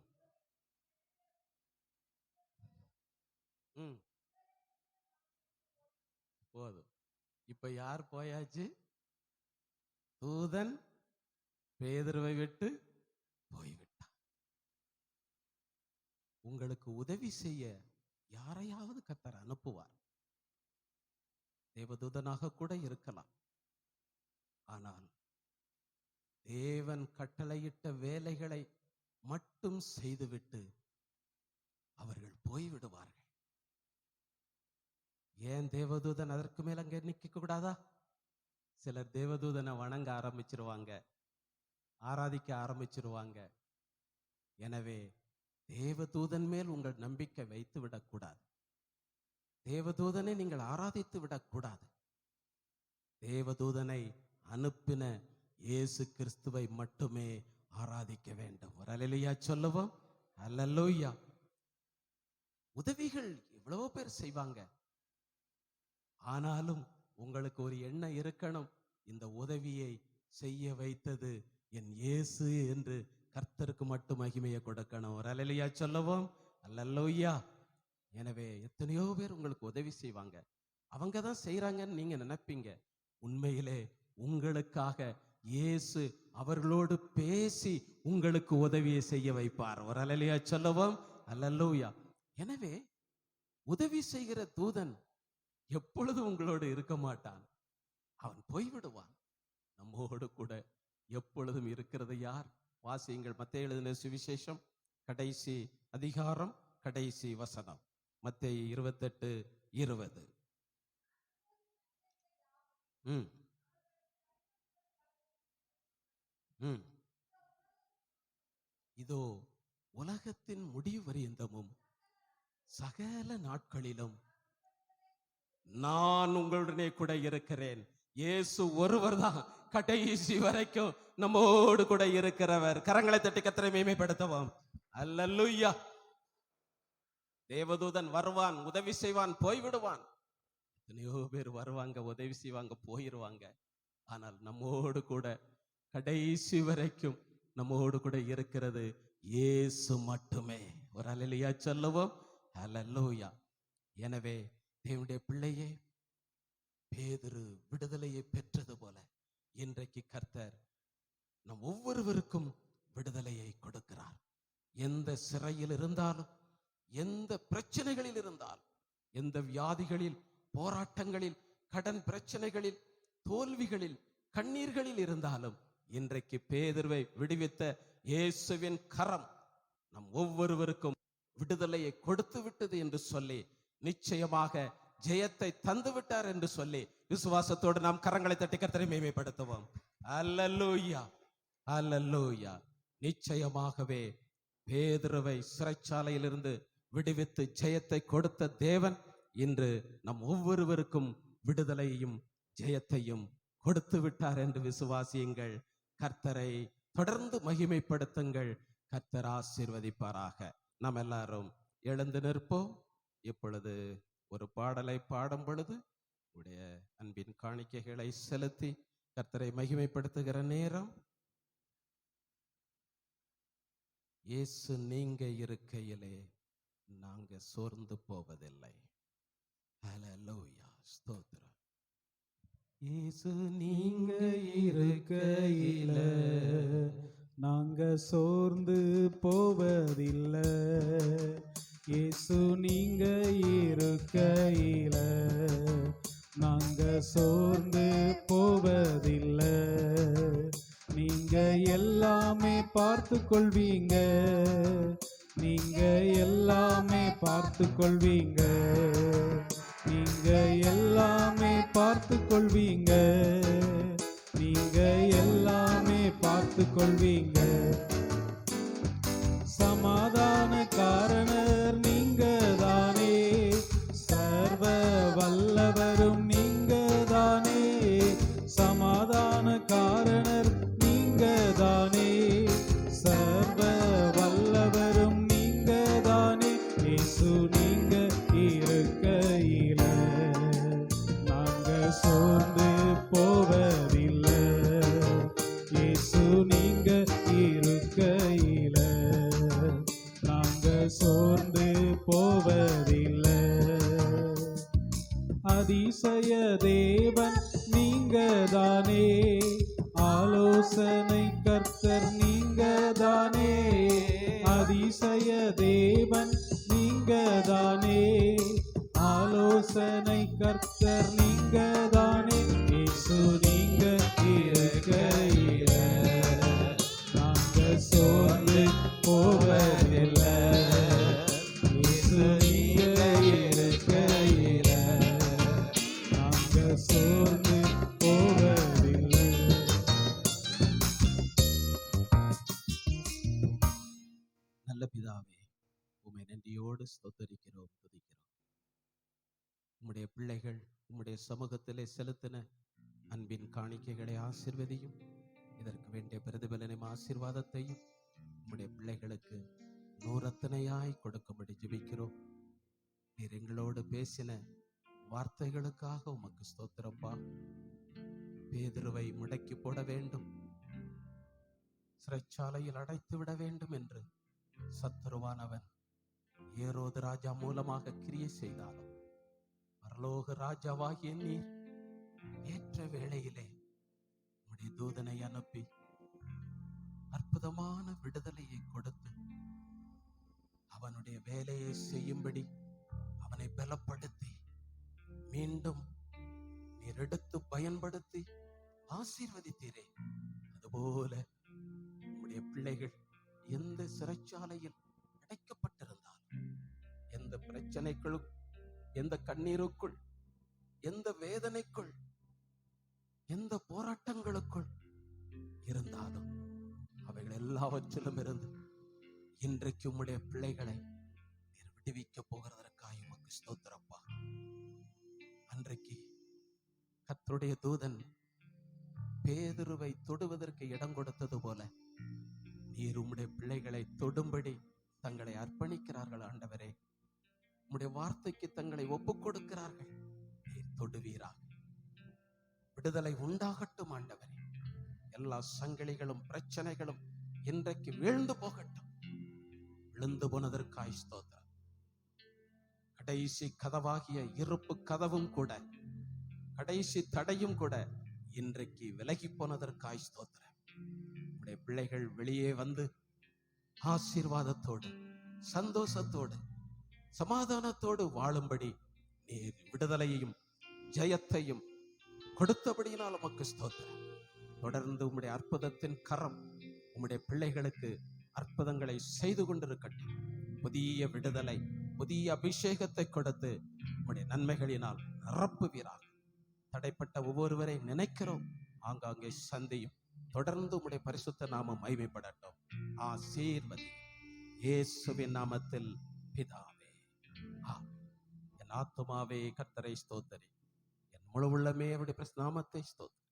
ம் போதும். இப்ப யார் போயாச்சு? தூதன் பேதுருவை விட்டு போய்விட்டான். உங்களுக்கு உதவி செய்ய யாரையாவது கர்த்தர் அனுப்புவார். தேவதூதனாக கூட இருக்கலாம். ஆனால் தேவன் கட்டளையிட்ட வேலைகளை மட்டும் செய்துவிட்டு அவர்கள் போய்விடுவார்கள். ஏன் தேவதூதன் அதற்கு மேல அங்க நிக்க கூடாதா? சிலர் தேவதூதனை வணங்க ஆரம்பிச்சிருவாங்க, ஆராதிக்க ஆரம்பிச்சிருவாங்க. எனவே தேவதூதன் மேல் உங்கள் நம்பிக்கை வைத்து விடக்கூடாது. தேவதூதனை நீங்கள் ஆராதித்து விடக்கூடாது. தேவதூதனை அனுப்பின இயேசு கிறிஸ்துவை மட்டுமே ஆராதிக்க வேண்டும். ஒரு அல்லேலூயா சொல்லுவோம். அல்லேலூயா. உதவிகள் எவ்வளவோ பேர் செய்வாங்க. ஆனாலும் உங்களுக்கு ஒரு எண்ணம் இருக்கணும், இந்த உதவியை செய்ய வைத்தது என் இயேசு என்று கர்த்தருக்கு மட்டும் மகிமையை கொடுக்கணும். ஒரு அல்லேலூயா சொல்லுவோம். அல்லேலூயா. எனவே எத்தனையோ பேர் உங்களுக்கு உதவி செய்வாங்க. அவங்க தான் செய்யறாங்கன்னு நீங்க நினைப்பீங்க. உண்மையிலே உங்களுக்காக இயேசு அவர்களோடு பேசி உங்களுக்கு உதவியை செய்ய வைப்பார். ஒரு அல்லேலூயா சொல்லுவோம். அல்லேலூயா. எனவே உதவி செய்கிற தூதன் எப்பொழுதும் உங்களோடு இருக்க மாட்டான். அவன் போய்விடுவான். நம்மோடு கூட எப்பொழுதும் இருக்கிறது யார்? வாசியுங்கள். மத்தேயு எழுதின சுவிசேஷம் கடைசி அதிகாரம் கடைசி வசனம். மத்தேயு 28:20. ம் ம் இதோ உலகத்தின் முடிவு பரியந்தமும் சகல நாட்களிலும் நான் உங்களுடனே கூட இருக்கிறேன். இயேசு ஒருவர் தான் கடைசி வரைக்கும் நம்மோடு கூட இருக்கிறவர். கரங்களை தட்டி கர்த்தரை மகிமைப்படுத்துவோம். அல்லேலூயா. தேவதூதன் வருவான், உதவி செய்வான், போய்விடுவான். எத்தனையோ பேர் வருவாங்க, உதவி செய்வாங்க, போயிடுவாங்க. ஆனால் நம்மோடு கூட கடைசி வரைக்கும் நம்மோடு கூட இருக்கிறது இயேசு மட்டுமே. ஒரு அல்லேலூயா சொல்லுவோம். அல்லேலூயா. எனவே தேவனுடைய பிள்ளையே, பேதுரு விடுதலையை பெற்றது போல இன்றைக்கு கர்த்தர் நம் ஒவ்வொருவருக்கும் விடுதலையை கொடுக்கிறார். எந்த சிறையில் இருந்தாலும், எந்த பிரச்சனைகளில் இருந்தாலும், எந்த வியாதிகளில், போராட்டங்களில், கடன் பிரச்சனைகளில், தோல்விகளில், கண்ணீர்களில் இருந்தாலும், இன்றைக்கு பேதுருவை விடுவித்த இயேசுவின் கரம் நம் ஒவ்வொருவருக்கும் விடுதலையை கொடுத்து விட்டது என்று சொல்லி, நிச்சயமாக ஜெயத்தை தந்து விட்டார் என்று சொல்லி விசுவாசத்தோடு நாம் கரங்களை தட்டி கர்த்தரை மகிமைப்படுத்துவோம். அல்லேலூயா. அல்லேலூயா. நிச்சயமாகவே பேதுருவை சிறைச்சாலையிலிருந்து விடுவித்து ஜெயத்தை கொடுத்த தேவன் இன்று நம் ஒவ்வொருவருக்கும் விடுதலையையும் ஜெயத்தையும் கொடுத்து விட்டார் என்று விசுவாசியுங்கள். கர்த்தரை தொடர்ந்து மகிமைப்படுத்துங்கள். கர்த்தர் ஆசீர்வதிப்பாராக. நாம் எல்லாரும் எழுந்து நிற்போம். இப்பொழுது ஒரு பாடலை பாடும் பொழுது உடைய அன்பின் காணிக்கைகளை செலுத்தி கர்த்தரை மகிமைப்படுத்துகிற நேரம். இயேசு நீங்க இருக்கையிலே நாங்க சோர்ந்து போவதில்லை. ஹல்லேலூயா. ஸ்தோத்திரம். இயேசு நீங்க இருக்கையில நாங்க சோர்ந்து போவதில்லை. இயேசு நீங்க இருக்கையில நாங்க சோர்ந்து போவதில்லை. நீங்க எல்லாமே பார்த்து கொள்வீங்க. நீங்க எல்லாமே பார்த்து கொள்வீங்க. நீங்க எல்லாமே பார்த்து கொள்வீங்க. நீங்க எல்லாமே பார்த்து கொள்வீங்க. சமாதான காரணர் நீங்க தானே, சர்வ வல்லவரும் நீங்க தானே. சமாதான காரணர் நீங்க தானே, சர்வ வல்லவரும் நீங்க தானே. இயேசு நீங்க இருக்கையில நாங்க சோர்ந்து போவதில்லை. இயேசு நீங்க சோர்ந்து போவதில்லை. அதிசய தேவன் நீங்கதானே, ஆலோசனை கர்த்தர் நீங்கதானே. அதிசய தேவன் நீங்கதானே, ஆலோசனை கர்த்தர் நீங்கதானே. இயேசு நீங்க இருக்கையில நாங்க சோர்ந்து போவதில்லை. இயேசு நீங்க இருக்கையில நாங்க சோர்ந்து போவதில்லை. நல்ல பிதாவே, உம்மை நன்றியோடு ஸ்தோத்தரிக்கிறோம், துதிக்கிறோம். உம்முடைய பிள்ளைகள் உம்முடைய சமூகத்திலே செலுத்தின அன்பின் காணிக்கைகளை ஆசீர்வதியும். இதற்கு வேண்டிய பிரதிபலனையும் ஆசீர்வாதத்தையும் உம்முடைய பிள்ளைகளுக்கு நூறத்தனையாய் கொடுக்கும்படி ஜெபிக்கிறோம். நீர் எங்களோடு பேசின வார்த்தைகளுக்காக உமக்கு ஸ்தோத்திரப்பா. பேதுருவை முடக்கி போட வேண்டும், சிறைச்சாலையில் அடைத்து விட வேண்டும் என்று சத்துருவானவன் ஏரோது ராஜா மூலமாக கிரியை செய்தாலும், பரலோக ராஜாவாகிய நீர் ஏற்ற வேளையிலே உம்முடைய தூதனை அனுப்பி அற்புதமான விடுதலையை கொடுத்து அவனுடைய வேலையை செய்யும்படி அவனை பலப்படுத்தி மீண்டும் நீர் எடுத்து பயன்படுத்தி ஆசீர்வதித்தீரே. அதுபோல உம்முடைய பிள்ளைகள் எந்த சிறைச்சாலையில் அடைக்கப்பட்டிருந்தாலும், எந்த பிரச்சனைகளும், எந்த கண்ணீருக்குள், எந்த வேதனைக்குள், எந்த போராட்டங்களுக்குள் இருந்தாலும் அவைகள் எல்லாவற்றிலும் இருந்து இன்றைக்கு உம்முடைய பிள்ளைகளை நீர் விடுவிக்க போகிறதற்காக உமக்கு ஸ்தோத்திரப்பா. அன்றைக்கு கர்த்தருடைய தூதன் பேதுருவை தொடுவதற்கு இடம் கொடுத்தது போல நீர் உம்முடைய பிள்ளைகளை தொடும்படி தங்களை அர்ப்பணிக்கிறார்கள். ஆண்டவரே, உம்முடைய வார்த்தைக்கு தங்களை ஒப்புக் கொடுக்கிறார்கள். நீர் தொடுவீராக. விடுதலை உண்டாகட்டும் ஆண்டவரே. எல்லா சங்கிலிகளும் பிரச்சனைகளும் இன்றைக்கு வீழ்ந்து போகட்டும். விழுந்து போனதற்காய் ஸ்தோத்திரம். கடைசி கதவாகிய இருப்பு கதவும் கூட, கடைசி தடையும் கூட இன்றைக்கு விலகி போனதற்காய் ஸ்தோத்திரம். உம்முடைய பிள்ளைகள் வெளியே வந்து ஆசீர்வாதத்தோடு, சந்தோஷத்தோடு, சமாதானத்தோடு வாழும்படி நீர் விடுதலையையும் ஜெயத்தையும் கொடுத்தபடியினால் உமக்கு ஸ்தோத்திரம். தொடர்ந்து உம்முடைய அற்புதத்தின் கரம் உம்முடைய பிள்ளைகளுக்கு அற்புதங்களை செய்து கொண்டிருக்கட்டும். புதிய விடுதலை, புதிய அபிஷேகத்தை கொடுத்து உம்முடைய நன்மைகளினால் நிரப்புவீராக. தடைப்பட்ட ஒவ்வொருவரை நினைக்கிறோம், ஆங்காங்கே சந்தியும். தொடர்ந்து உம்முடைய பரிசுத்த நாமம் மகிமைப்படட்டும். ஆசீர்வதி இயேசுவின் நாமத்தில் பிதாவே. என் ஆத்துமாவே கர்த்தரை ஸ்தோத்தரி, என் முழு உள்ளமே அவருடைய நாமத்தை ஸ்தோத்தரி.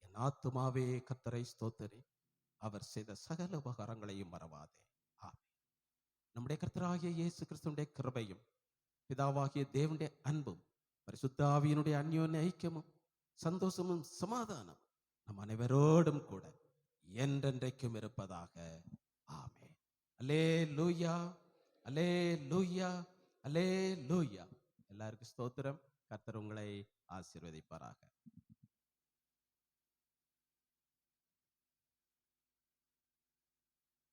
என் ஆத்துமாவே கர்த்தரை ஸ்தோத்தரி, அவர் செய்த சகல உபகாரங்களையும் மறவாதே. நம்முடைய கர்த்தராகிய இயேசு கிறிஸ்துவினுடைய கிருபையும், பிதாவாகிய தேவனுடைய அன்பும், பரிசுத்த ஆவியினுடைய அந்யோன்ய ஐக்கியமும், சந்தோஷமும், சமாதானம் நம் அனைவரோடும் கூட என்றென்றைக்கும் இருப்பதாக. ஆமென். அல்லேலூயா, அல்லேலூயா, அல்லேலூயா. எல்லாருக்கும் ஸ்தோத்திரம். கர்த்தர் உங்களை ஆசீர்வதிப்பாராக.